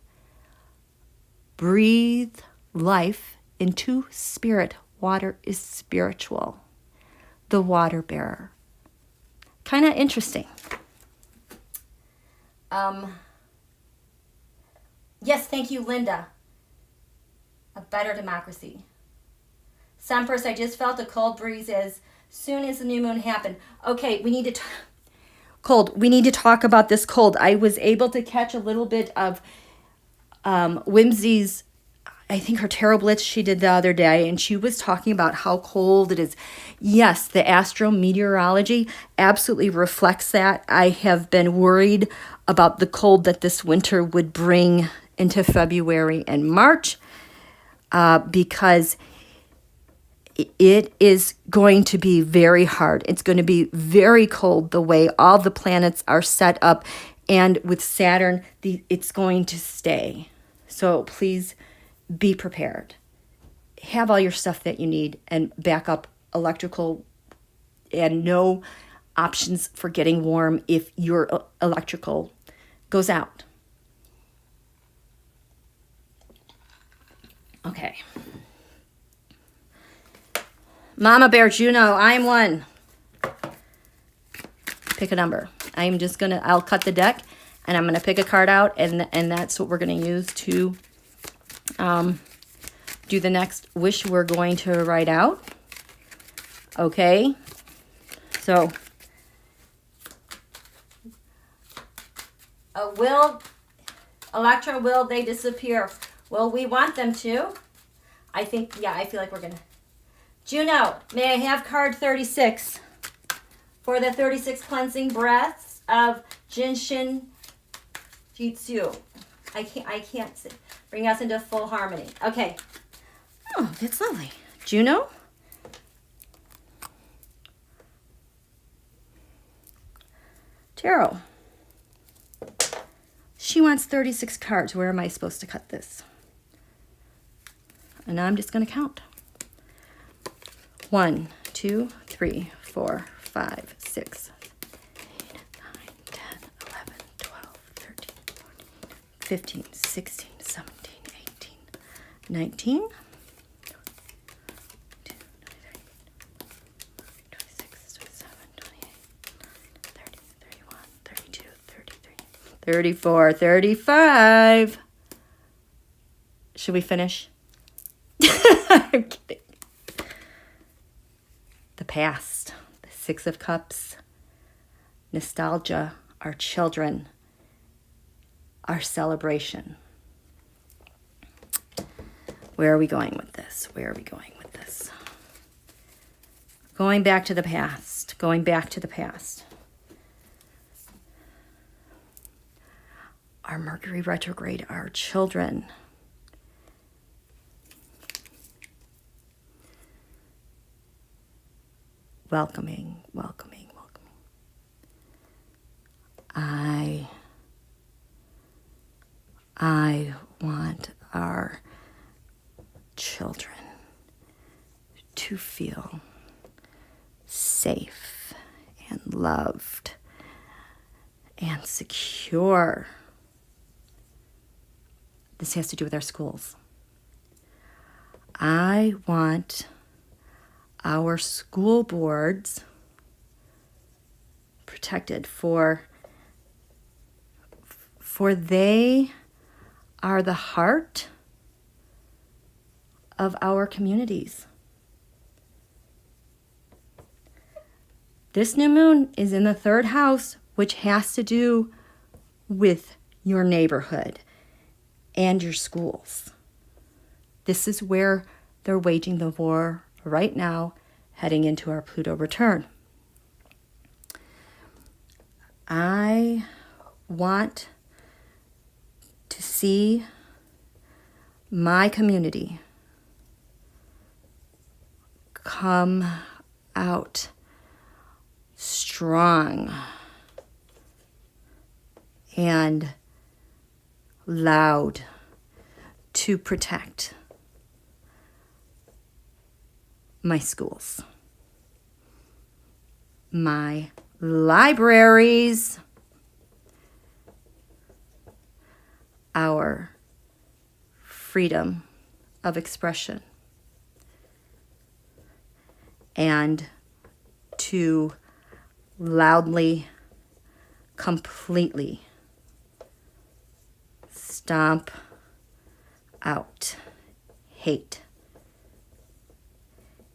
Breathe life into spirit. Water is spiritual. The water bearer. Kind of interesting. Yes, thank you, Linda. A better democracy. Sunburst, I just felt a cold breeze as soon as the new moon happened. Okay, we need to we need to talk about this cold. I was able to catch a little bit of Whimsy's, I think her tarot blitz she did the other day, and she was talking about how cold it is. Yes, the Astro-meteorology absolutely reflects that. I have been worried about the cold that this winter would bring into February and March because it is going to be very hard. It's going to be very cold the way all the planets are set up. And with Saturn, it's going to stay. So please be prepared. Have all your stuff that you need and backup electrical and no options for getting warm if your electrical goes out. Okay. Mama Bear Juno, I'm one. Pick a number. I'll cut the deck and I'm gonna pick a card out and that's what we're gonna use to do the next wish we're going to write out. Okay. So, Electra, will they disappear? Well, we want them to. I feel like we're gonna. Juno, may I have card 36 for the 36 cleansing breaths of Jinshin Jitsu. I can't sit. Bring us into full harmony. Okay. Oh, that's lovely. Juno? Tarot. She wants 36 cards. Where am I supposed to cut this? And I'm just going to count. 1, 2, 3, 4, 5, 6, 8, 9, 10, 11, 12, 13, 14, 15, 16, 17, 18, 19, 26, 27, 28, 30, 31, 32, 33, 34, 35. Should we finish? I'm kidding. The past, the Six of Cups, nostalgia, our children, our celebration. Where are we going with this? Where are we going with this? Going back to the past, going back to the past. Our Mercury retrograde, our children. Welcoming, welcoming, welcoming. I want our children to feel safe and loved and secure. This has to do with our schools. I want our school boards protected, for they are the heart of our communities. This new moon is in the 3rd house, which has to do with your neighborhood and your schools. This is where they're waging the war right now, heading into our Pluto return. I want to see my community come out strong and loud to protect my schools, my libraries, our freedom of expression, and to loudly, completely stomp out hate.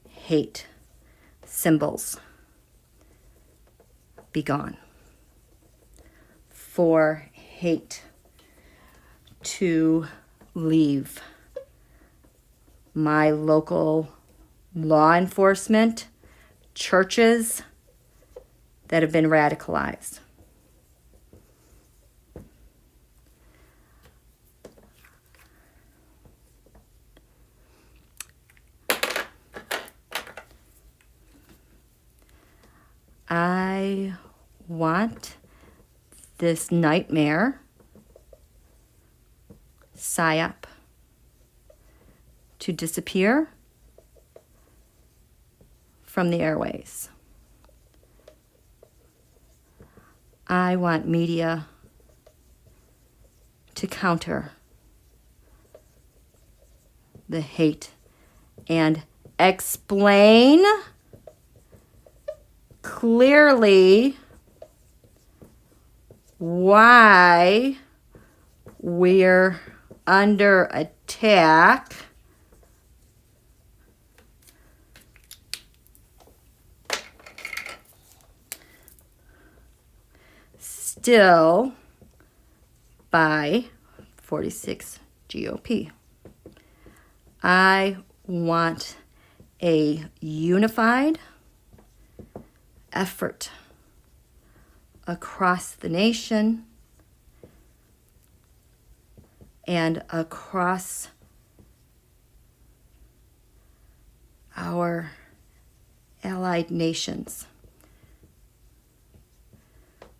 Hate symbols. Be gone. For hate to leave my local law enforcement, churches that have been radicalized. I want this nightmare psyop to disappear from the airways. I want media to counter the hate and explain clearly why we're under attack still by 46 GOP. I want a unified effort across the nation and across our allied nations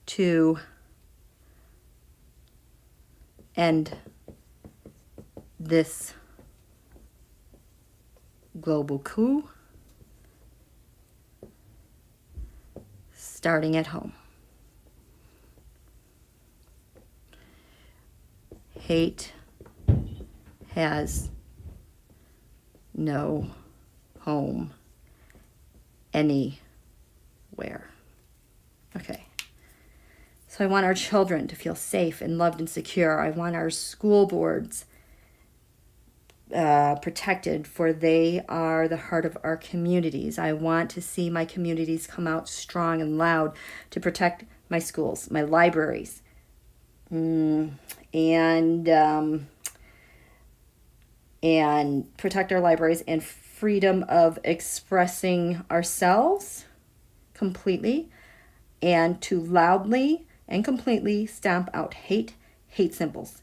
to end this global coup, starting at home. Hate has no home anywhere. Okay. So I want our children to feel safe and loved and secure. I want our school boards protected, for they are the heart of our communities. I want to see my communities come out strong and loud to protect my schools, my libraries, and protect our libraries and freedom of expressing ourselves completely, and to loudly and completely stamp out hate symbols.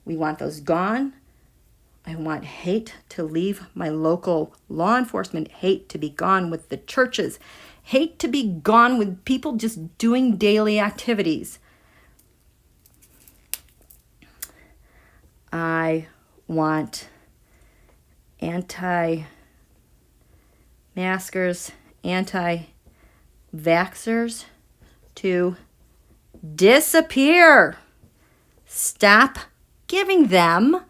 We want those gone. I want hate to leave my local law enforcement, hate to be gone with the churches, hate to be gone with people just doing daily activities. I want anti-maskers, anti-vaxxers to disappear. Stop giving them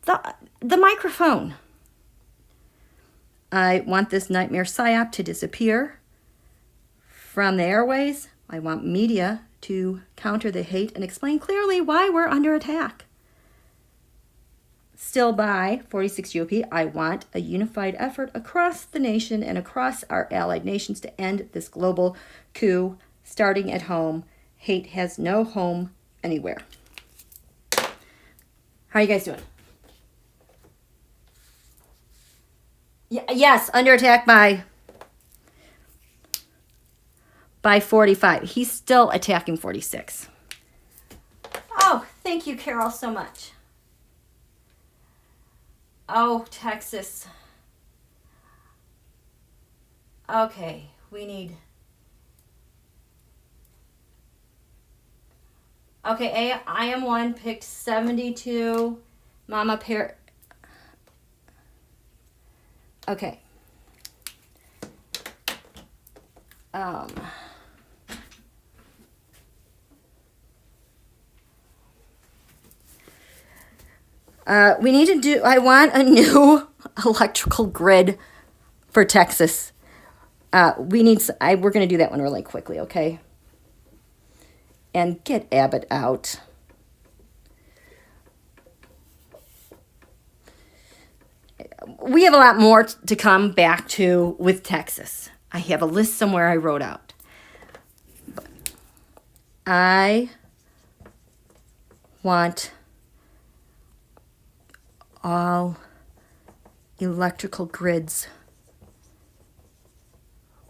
the microphone. I want this nightmare psyop to disappear from the airways. I want media to counter the hate and explain clearly why we're under attack. Still by 46 GOP, I want a unified effort across the nation and across our allied nations to end this global coup, starting at home. Hate has no home anywhere. How are you guys doing? Yes, under attack by 45. He's still attacking 46. Oh, thank you, Carol, so much. Oh, Texas. Okay, we need... Okay, IAMONE picked 72. MAMABEAR. Okay. We need to do, I want a new electrical grid for Texas. We're going to do that one really quickly, okay? And get Abbott out. We have a lot more to come back to with Texas. I have a list somewhere I wrote out. But I want all electrical grids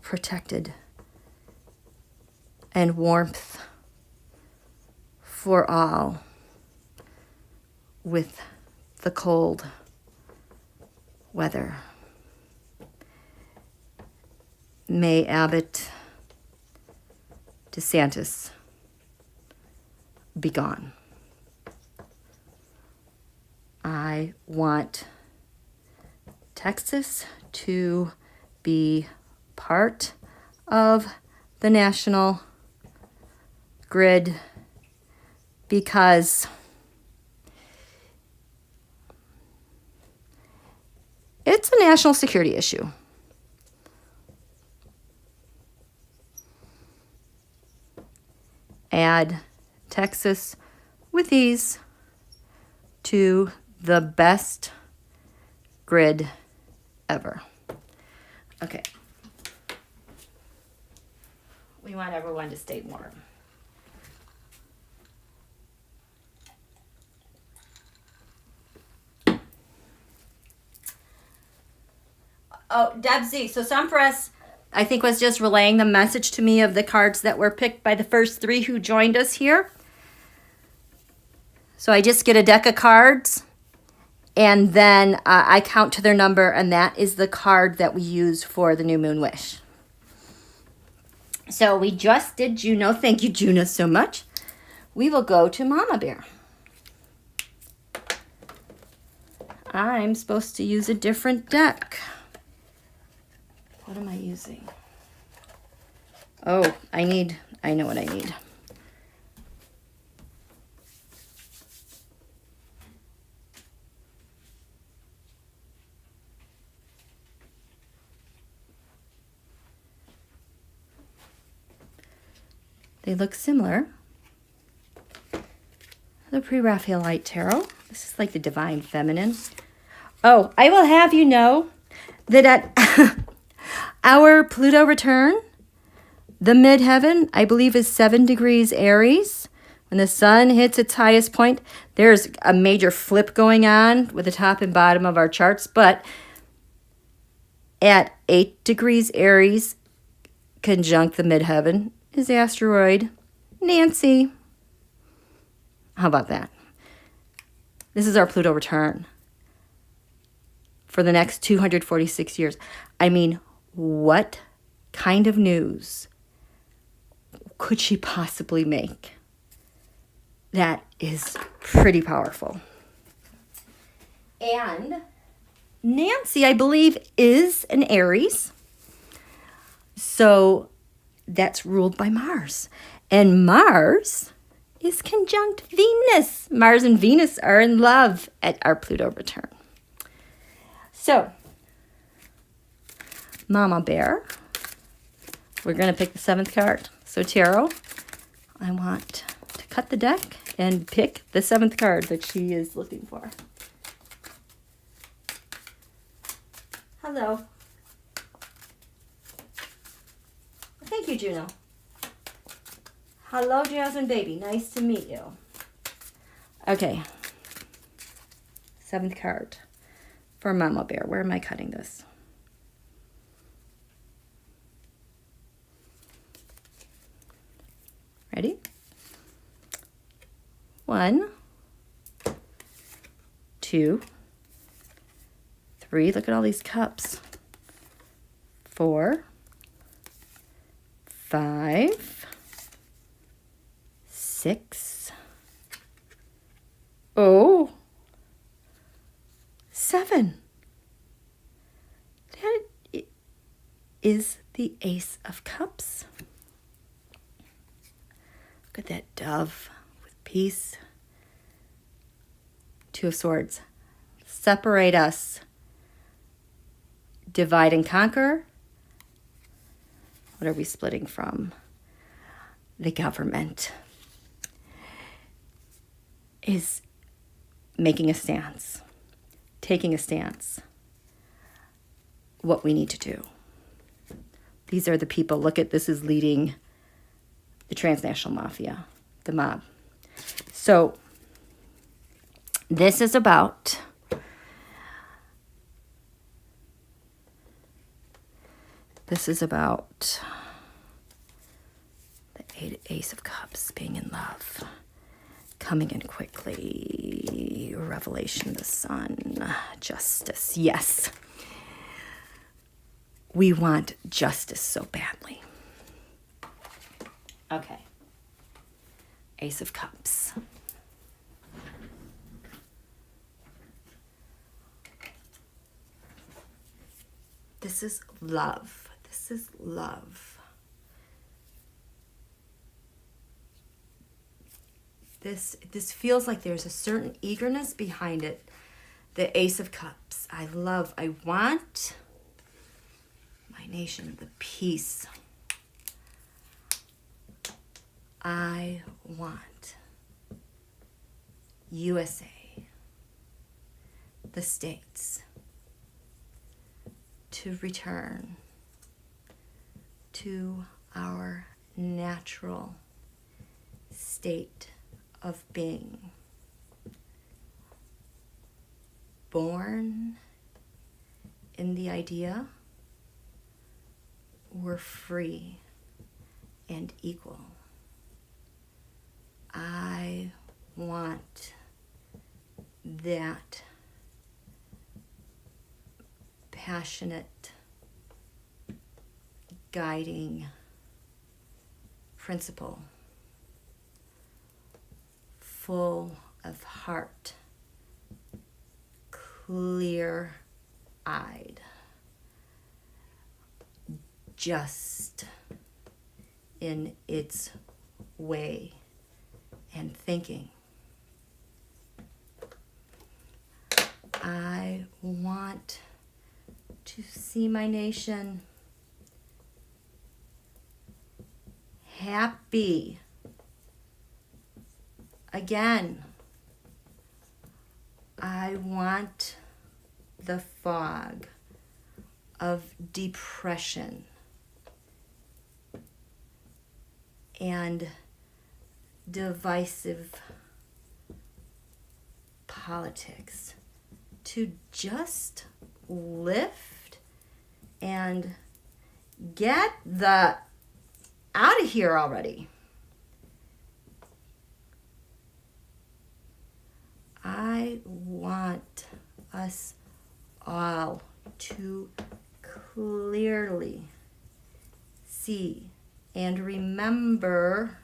protected and warmth for all with the cold weather. May Abbott, DeSantis be gone. I want Texas to be part of the national grid because it's a national security issue. Add Texas with ease to the best grid ever. Okay. We want everyone to stay warm. Oh, Deb Z. So some press, I think, was just relaying the message to me of the cards that were picked by the first three who joined us here. So I just get a deck of cards, and then I count to their number, and that is the card that we use for the new moon wish. So we just did Juno. Thank you, Juno, so much. We will go to Mama Bear. I'm supposed to use a different deck. What am I using? Oh, I know what I need. They look similar. The Pre-Raphaelite Tarot. This is like the Divine Feminine. Oh, I will have you know that at our Pluto return, the midheaven, I believe, is 7 degrees Aries. When the sun hits its highest point, there's a major flip going on with the top and bottom of our charts. But at 8 degrees Aries, conjunct the midheaven, is the asteroid Nancy. How about that? This is our Pluto return for the next 246 years. I mean, what kind of news could she possibly make? That is pretty powerful. And Nancy, I believe, is an Aries. So that's ruled by Mars. And Mars is conjunct Venus. Mars and Venus are in love at our Pluto return. So, Mama Bear, we're going to pick the 7th card. So, Tarot, I want to cut the deck and pick the 7th card that she is looking for. Hello. Thank you, Juno. Hello, Jasmine baby. Nice to meet you. Okay. 7th card for Mama Bear. Where am I cutting this? Ready? 1, 2, 3. Look at all these cups. 4, 5, 6. Oh, 7. That is the Ace of Cups. Look at that dove with peace. 2 of Swords. Separate us. Divide and conquer. What are we splitting from? The government is making a stance, taking a stance. What we need to do. These are the people. Look at this is leading the transnational mafia, the mob. So this is about the Ace of Cups, being in love, coming in quickly, revelation of the sun, justice. Yes. We want justice so badly. Okay. Ace of Cups. This is love. This is love. This feels like there's a certain eagerness behind it. The Ace of Cups. I want my nation, the peace. I want USA, the states, to return to our natural state of being. Born in the idea we're free and equal. I want that passionate, guiding principle, full of heart, clear-eyed, just in its way and thinking. I want to see my nation happy again. I want the fog of depression and divisive politics to just lift and get the out of here already. I want us all to clearly see and remember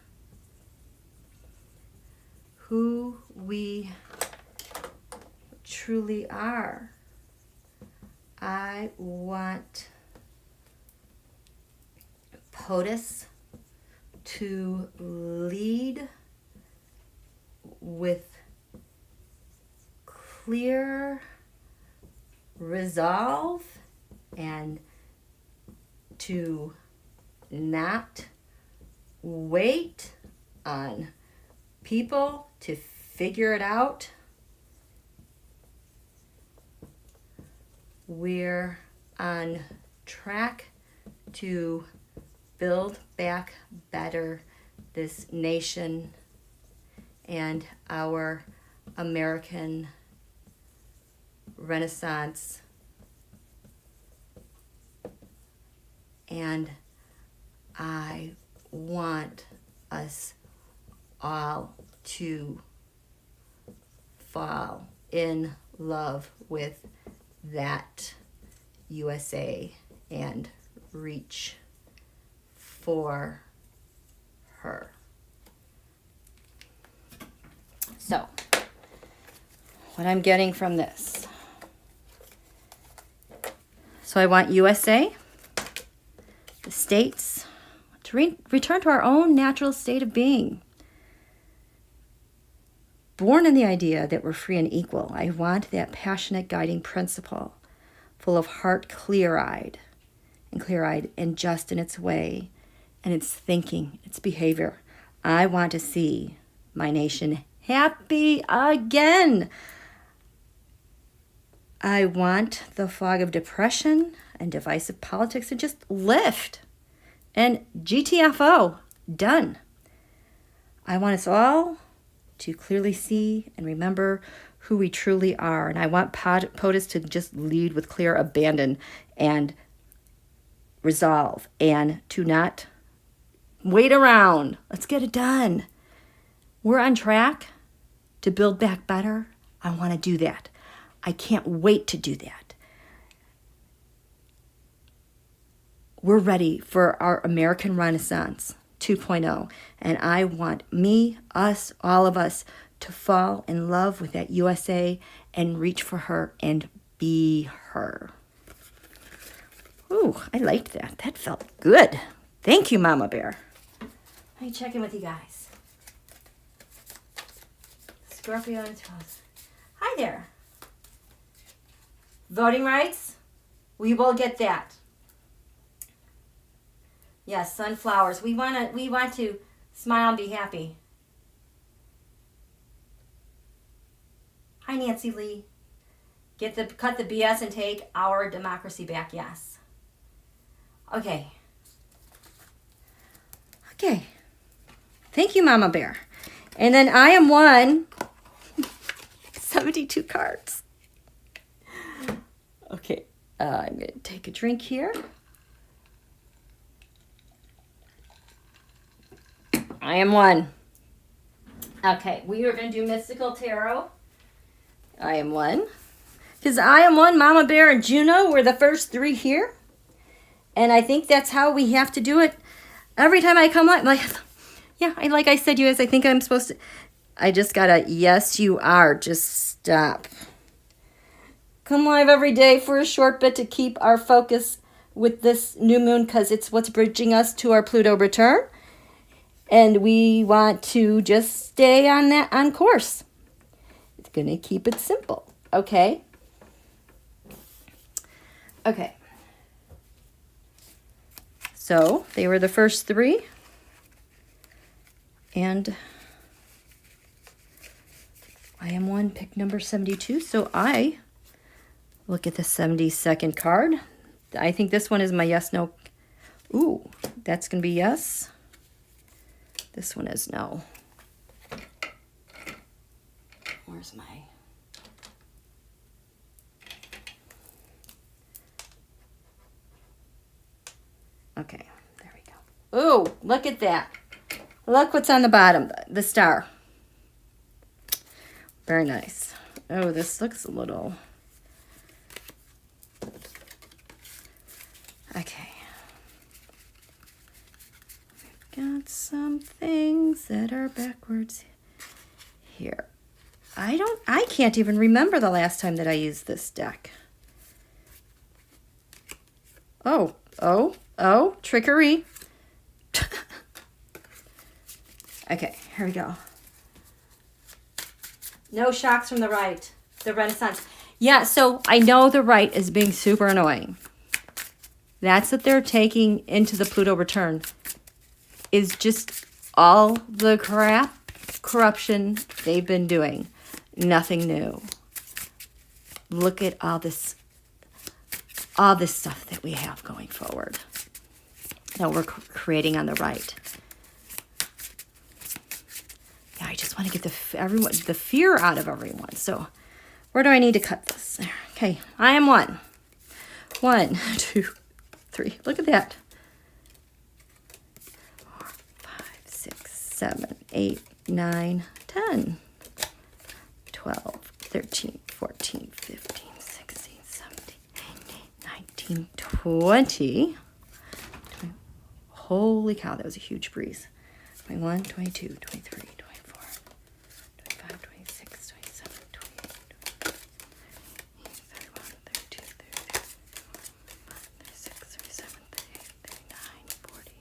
who we truly are. I want POTUS, to lead with clear resolve and to not wait on people to figure it out. We're on track to build back better this nation and our American Renaissance. And I want us all to fall in love with that USA and reach for her. So, what I'm getting from this. So I want USA, the states, to return to our own natural state of being. Born in the idea that we're free and equal, I want that passionate guiding principle, full of heart, clear-eyed and just in its way, and its thinking, its behavior. I want to see my nation happy again. I want the fog of depression and divisive politics to just lift. And GTFO, done. I want us all to clearly see and remember who we truly are. And I want POTUS to just lead with clear abandon and resolve and to not wait around. Let's get it done. We're on track to build back better. I want to do that. I can't wait to do that. We're ready for our American Renaissance 2.0. And I want me, us, all of us to fall in love with that USA and reach for her and be her. Ooh, I liked that. That felt good. Thank you, Mama Bear. Let me check in with you guys. Scorpio and 12. Hi there. Voting rights? We will get that. Yes, sunflowers. We want to smile and be happy. Hi, Nancy Lee. Cut the BS and take our democracy back. Yes. Okay. Thank you, Mama Bear. And then I am one. 72 cards. Okay. I'm going to take a drink here. I am one. Okay, we are going to do Mystical Tarot. I am one. Because I am one, Mama Bear and Juno were the first three here. And I think that's how we have to do it. Every time I come on, like I said, you guys, I think I'm supposed to. I just got a yes, you are. Just stop. Come live every day for a short bit to keep our focus with this new moon because it's what's bridging us to our Pluto return. And we want to just stay on course. It's going to keep it simple. Okay? Okay. So, they were the first three. And I am one, pick number 72. So I look at the 72nd card. I think this one is my yes, no. Ooh, that's going to be yes. This one is no. Where's my... Okay, there we go. Ooh, look at that. Look what's on the bottom, the star. Very nice. Oh, this looks a little... Okay. Got some things that are backwards here. I can't even remember the last time that I used this deck. Oh, trickery. Okay, here we go. No shocks from the right. The Renaissance. Yeah, so I know the right is being super annoying. That's what they're taking into the Pluto return. Is just all the crap, corruption they've been doing. Nothing new. Look at all this stuff that we have going forward. That we're creating on the right. Yeah, I just want to get the fear out of everyone. So where do I need to cut this? Okay, I am 1. 1, 2, 3. Look at that. 4, 5, 6, 7, 8, 9, 10, 12, 13, 14, 15, 16, 17, 18, 19, 20. Holy cow, that was a huge breeze. 21, 22, 23, 24, 25, 26, 27, 28, 31, 32, 33, 36, 37, 38, 39, 40.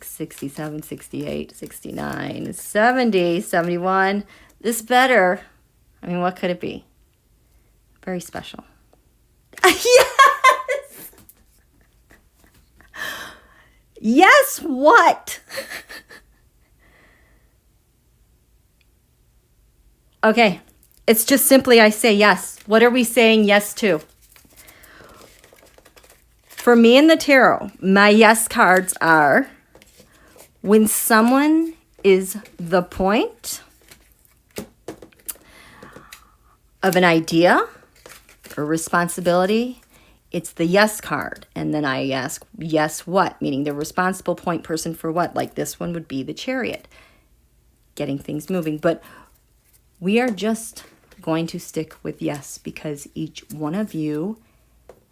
67, 68, 69, 70, 71. This better. I mean, what could it be? Very special. Yes! Yes, what? Okay. It's just simply I say yes. What are we saying yes to? For me in the tarot, my yes cards are when someone is the point of an idea or responsibility, it's the yes card. And then I ask, yes, what? Meaning the responsible point person for what? Like this one would be the Chariot, getting things moving. But we are just going to stick with yes because each one of you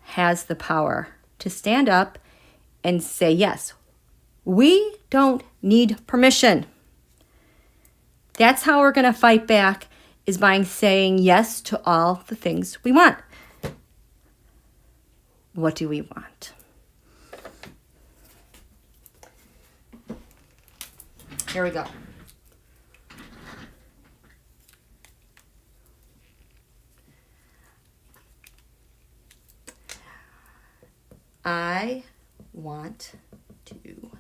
has the power to stand up and say yes. We don't need permission. That's how we're going to fight back, is by saying yes to all the things we want. What do we want? Here we go. I want to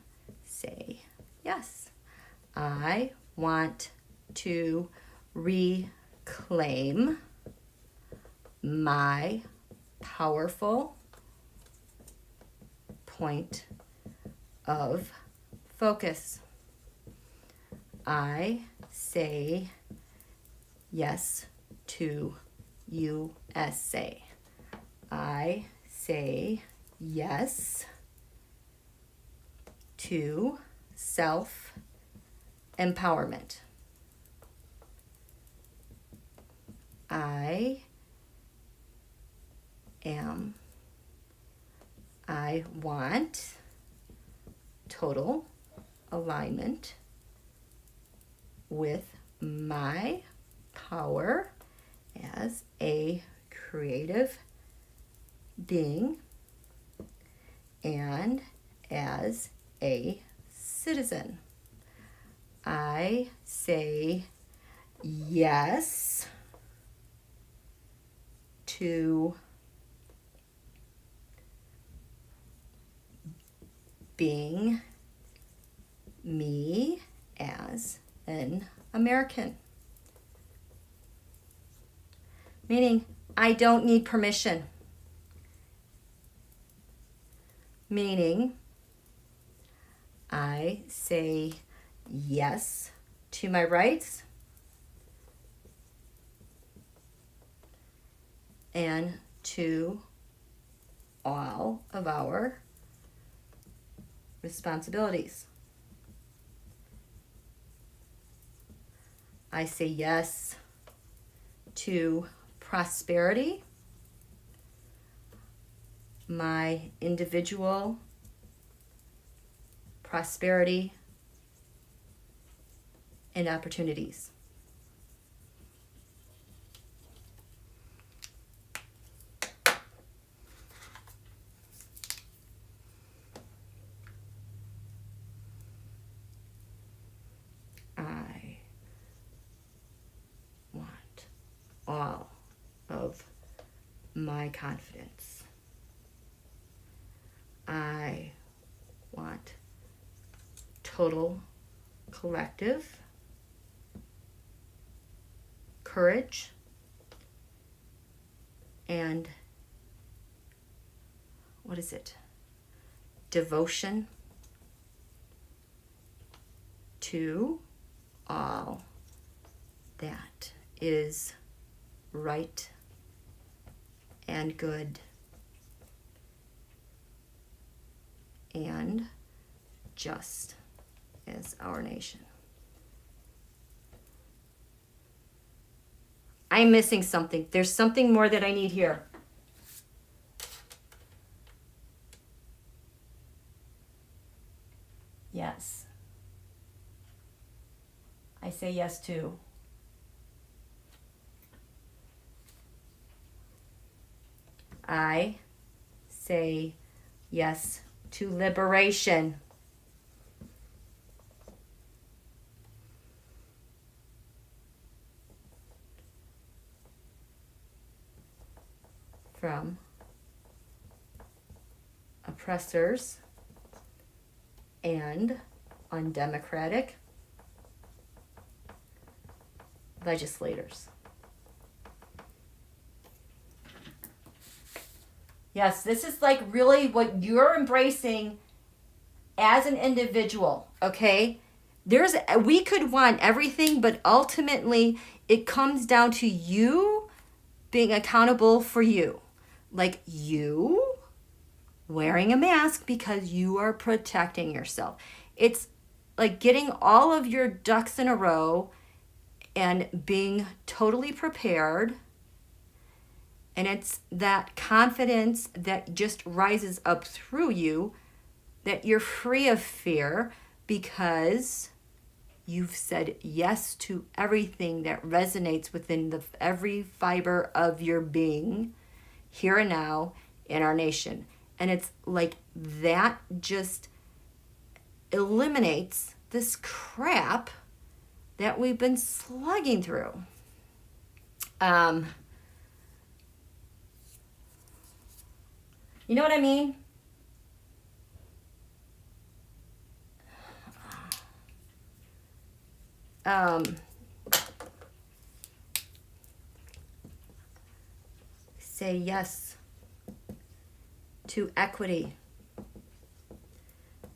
say yes. I want to reclaim my powerful point of focus. I say yes to USA. I say yes to self-empowerment. I want total alignment with my power as a creative being and as a citizen. I say yes to being me as an American. Meaning, I don't need permission. Meaning, I say yes to my rights and to all of our responsibilities. I say yes to prosperity, my individual prosperity, and opportunities. I want all of my confidence. I want total collective courage and what is it? Devotion to all that is right and good and just as our nation. I'm missing something. There's something more that I need here. Yes. I say yes to. I say yes to liberation. From oppressors and undemocratic legislators. Yes, this is like really what you're embracing as an individual, okay? We could want everything, but ultimately it comes down to you being accountable for you. Like you wearing a mask because you are protecting yourself. It's like getting all of your ducks in a row and being totally prepared. And it's that confidence that just rises up through you, that you're free of fear because you've said yes to everything that resonates within every fiber of your being here and now in our nation. And it's like that just eliminates this crap that we've been slugging through. You know what I mean? Say yes to equity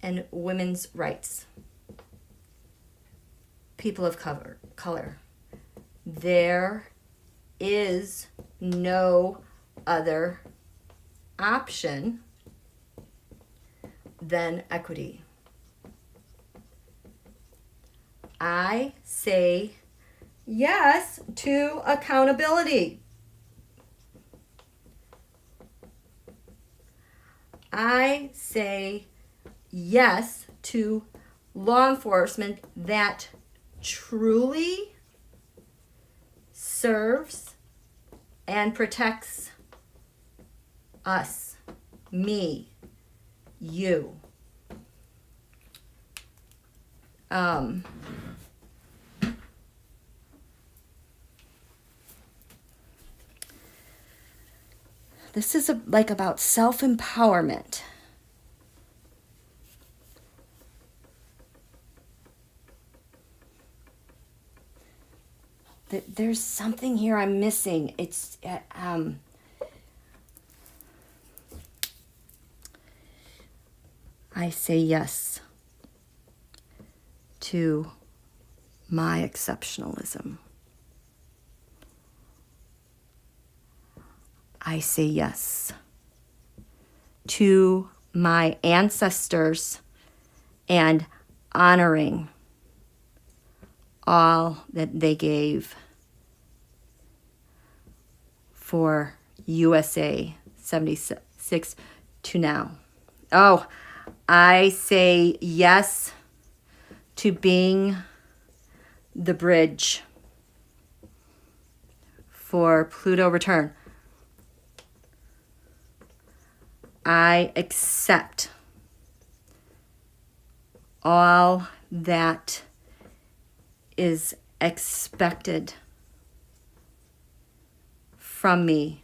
and women's rights. People of color. There is no other option than equity. I say yes to accountability. I say yes to law enforcement that truly serves and protects us, me, you. This is like about self-empowerment. There's something here I'm missing. It's I say yes to my exceptionalism. I say yes to my ancestors and honoring all that they gave for USA 76 to now. Oh, I say yes to being the bridge for Pluto return. I accept all that is expected from me.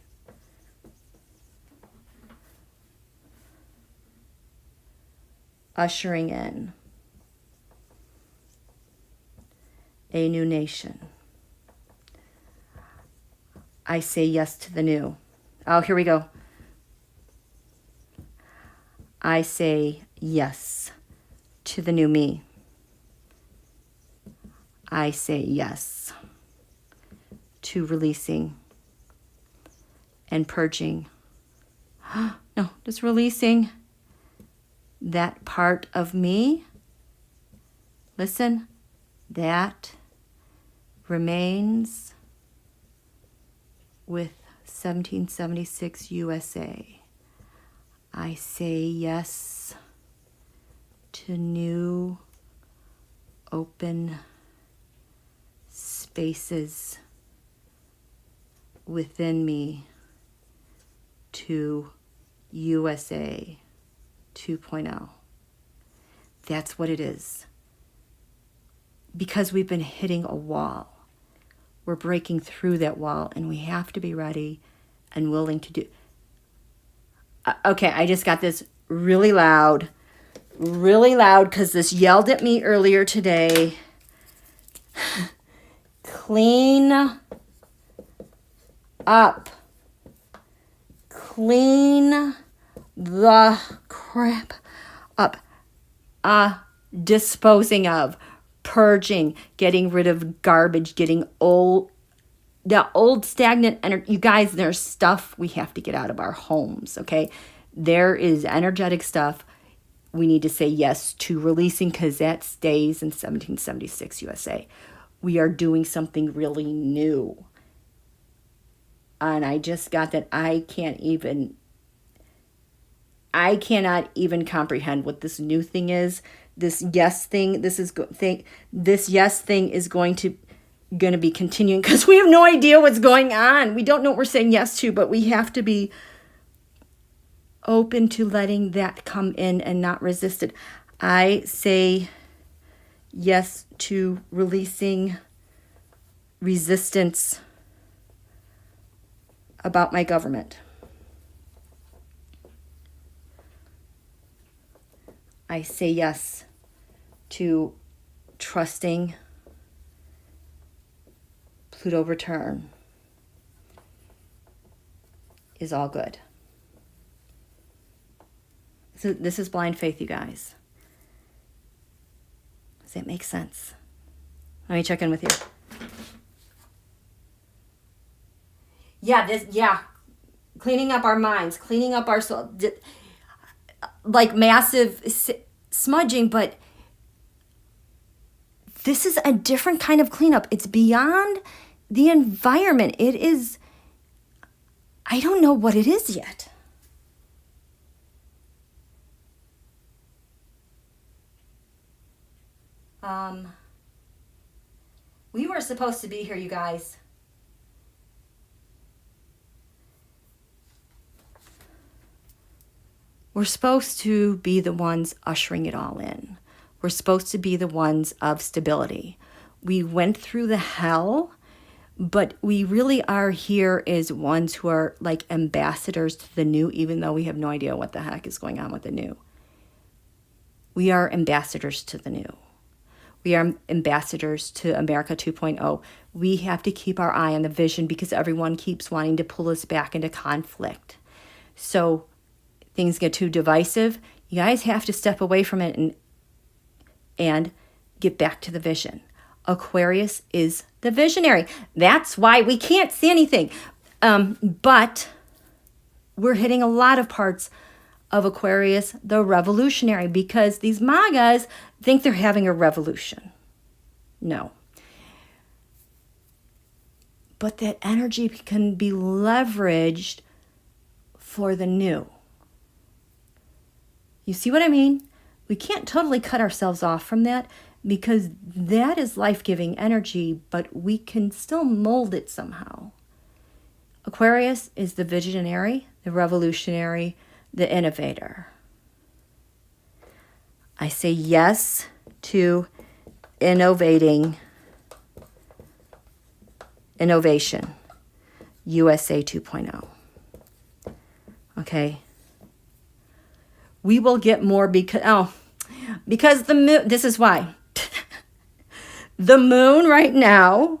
Ushering in a new nation. I say yes to the new. Oh, here we go. I say yes to the new me. I say yes to releasing and purging. No, just releasing that part of me. Listen, that remains with 1776 USA. I say yes to new open spaces within me to USA 2.0. That's what it is. Because we've been hitting a wall. We're breaking through that wall, and we have to be ready and willing to do. Okay, I just got this really loud, because this yelled at me earlier today. Clean up. Clean the crap up. Disposing of, purging, getting rid of garbage, getting old, the old stagnant energy. You guys, there's stuff we have to get out of our homes, okay? There is energetic stuff we need to say yes to releasing, because that stays in 1776 USA. We are doing something really new. And I just got that. I cannot even comprehend what this new thing is. This yes thing, this yes thing is going to be continuing, because we have no idea what's going on. We don't know what we're saying yes to, but we have to be open to letting that come in and not resist it. I say yes to releasing resistance about my government. I say yes to trusting Pluto return is all good. So this is blind faith, you guys. Does that make sense? Let me check in with you. Yeah, cleaning up our minds, cleaning up our soul, like massive smudging, but this is a different kind of cleanup. It's beyond the environment. It is, I don't know what it is yet. We were supposed to be here, you guys. We're supposed to be the ones ushering it all in. We're supposed to be the ones of stability. We went through the hell, but we really are here as ones who are like ambassadors to the new, even though we have no idea what the heck is going on with the new. We are ambassadors to the new. We are ambassadors to America 2.0. We have to keep our eye on the vision, because everyone keeps wanting to pull us back into conflict. So things get too divisive. You guys have to step away from it and get back to the vision. Aquarius is the visionary. That's why we can't see anything. But we're hitting a lot of parts of Aquarius, the revolutionary, because these MAGAs think they're having a revolution. No. But that energy can be leveraged for the new. You see what I mean? We can't totally cut ourselves off from that. because that is life-giving energy, but we can still mold it somehow. Aquarius is the visionary, the revolutionary, the innovator. I say yes to innovation. USA 2.0. Okay. We will get more because the moon, this is why. The moon right now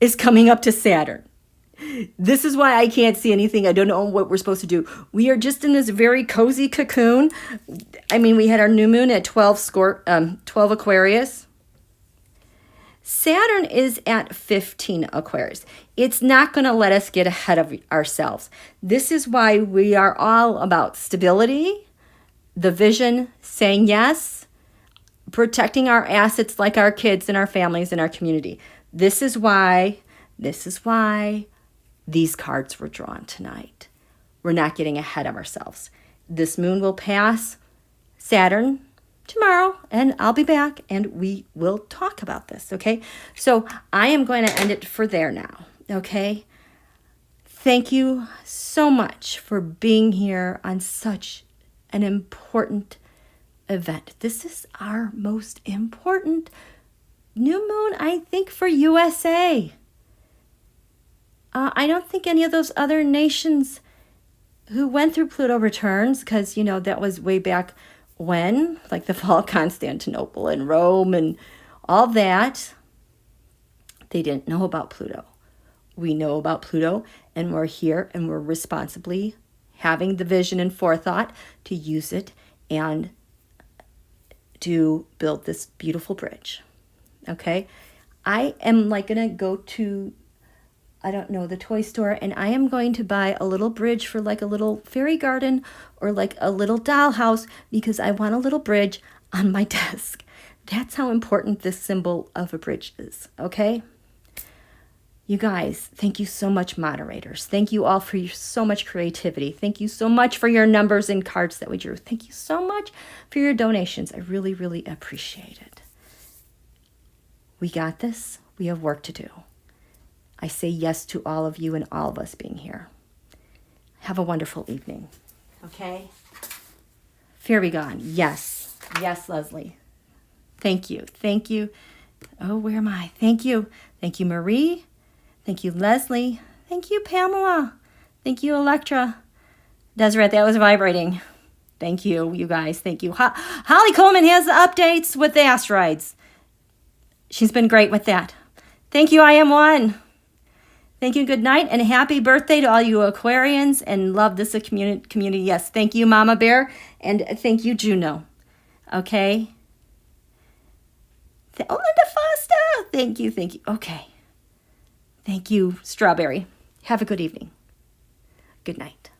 is coming up to Saturn. This is why I can't see anything. I don't know what we're supposed to do. We are just in this very cozy cocoon. I mean, we had our new moon at 12 Aquarius. Saturn is at 15 Aquarius. It's not going to let us get ahead of ourselves. This is why we are all about stability, the vision, saying yes, protecting our assets like our kids and our families and our community. This is why these cards were drawn tonight. We're not getting ahead of ourselves. This moon will pass Saturn tomorrow, and I'll be back, and we will talk about this, okay? So I am going to end it for there now, okay? Thank you so much for being here on such an important event. This is our most important new moon, I think, for USA. I don't think any of those other nations who went through Pluto returns, because, you know, that was way back when, like the fall of Constantinople and Rome and all that, they didn't know about Pluto. We know about Pluto, and we're here, and we're responsibly having the vision and forethought to use it and to build this beautiful bridge. Okay? I am like going to go to, I don't know, the toy store, and I am going to buy a little bridge for like a little fairy garden or like a little dollhouse, because I want a little bridge on my desk. That's how important this symbol of a bridge is, okay? You guys, thank you so much, moderators. Thank you all for so much creativity. Thank you so much for your numbers and cards that we drew. Thank you so much for your donations. I really, really appreciate it. We got this. We have work to do. I say yes to all of you and all of us being here. Have a wonderful evening. Okay? Fairy gone. Yes. Yes, Leslie. Thank you. Thank you. Oh, where am I? Thank you. Thank you, Marie. Thank you, Leslie. Thank you, Pamela. Thank you, Electra. Deseret, that was vibrating. Thank you, you guys. Thank you. Holly Coleman has the updates with the asteroids. She's been great with that. Thank you, IAMONE. Thank you, good night, and happy birthday to all you Aquarians, and love this community. Yes, thank you, Mama Bear, and thank you, Juno. Okay? Oh, Linda Foster. Thank you, thank you. Okay. Thank you, Strawberry. Have a good evening. Good night.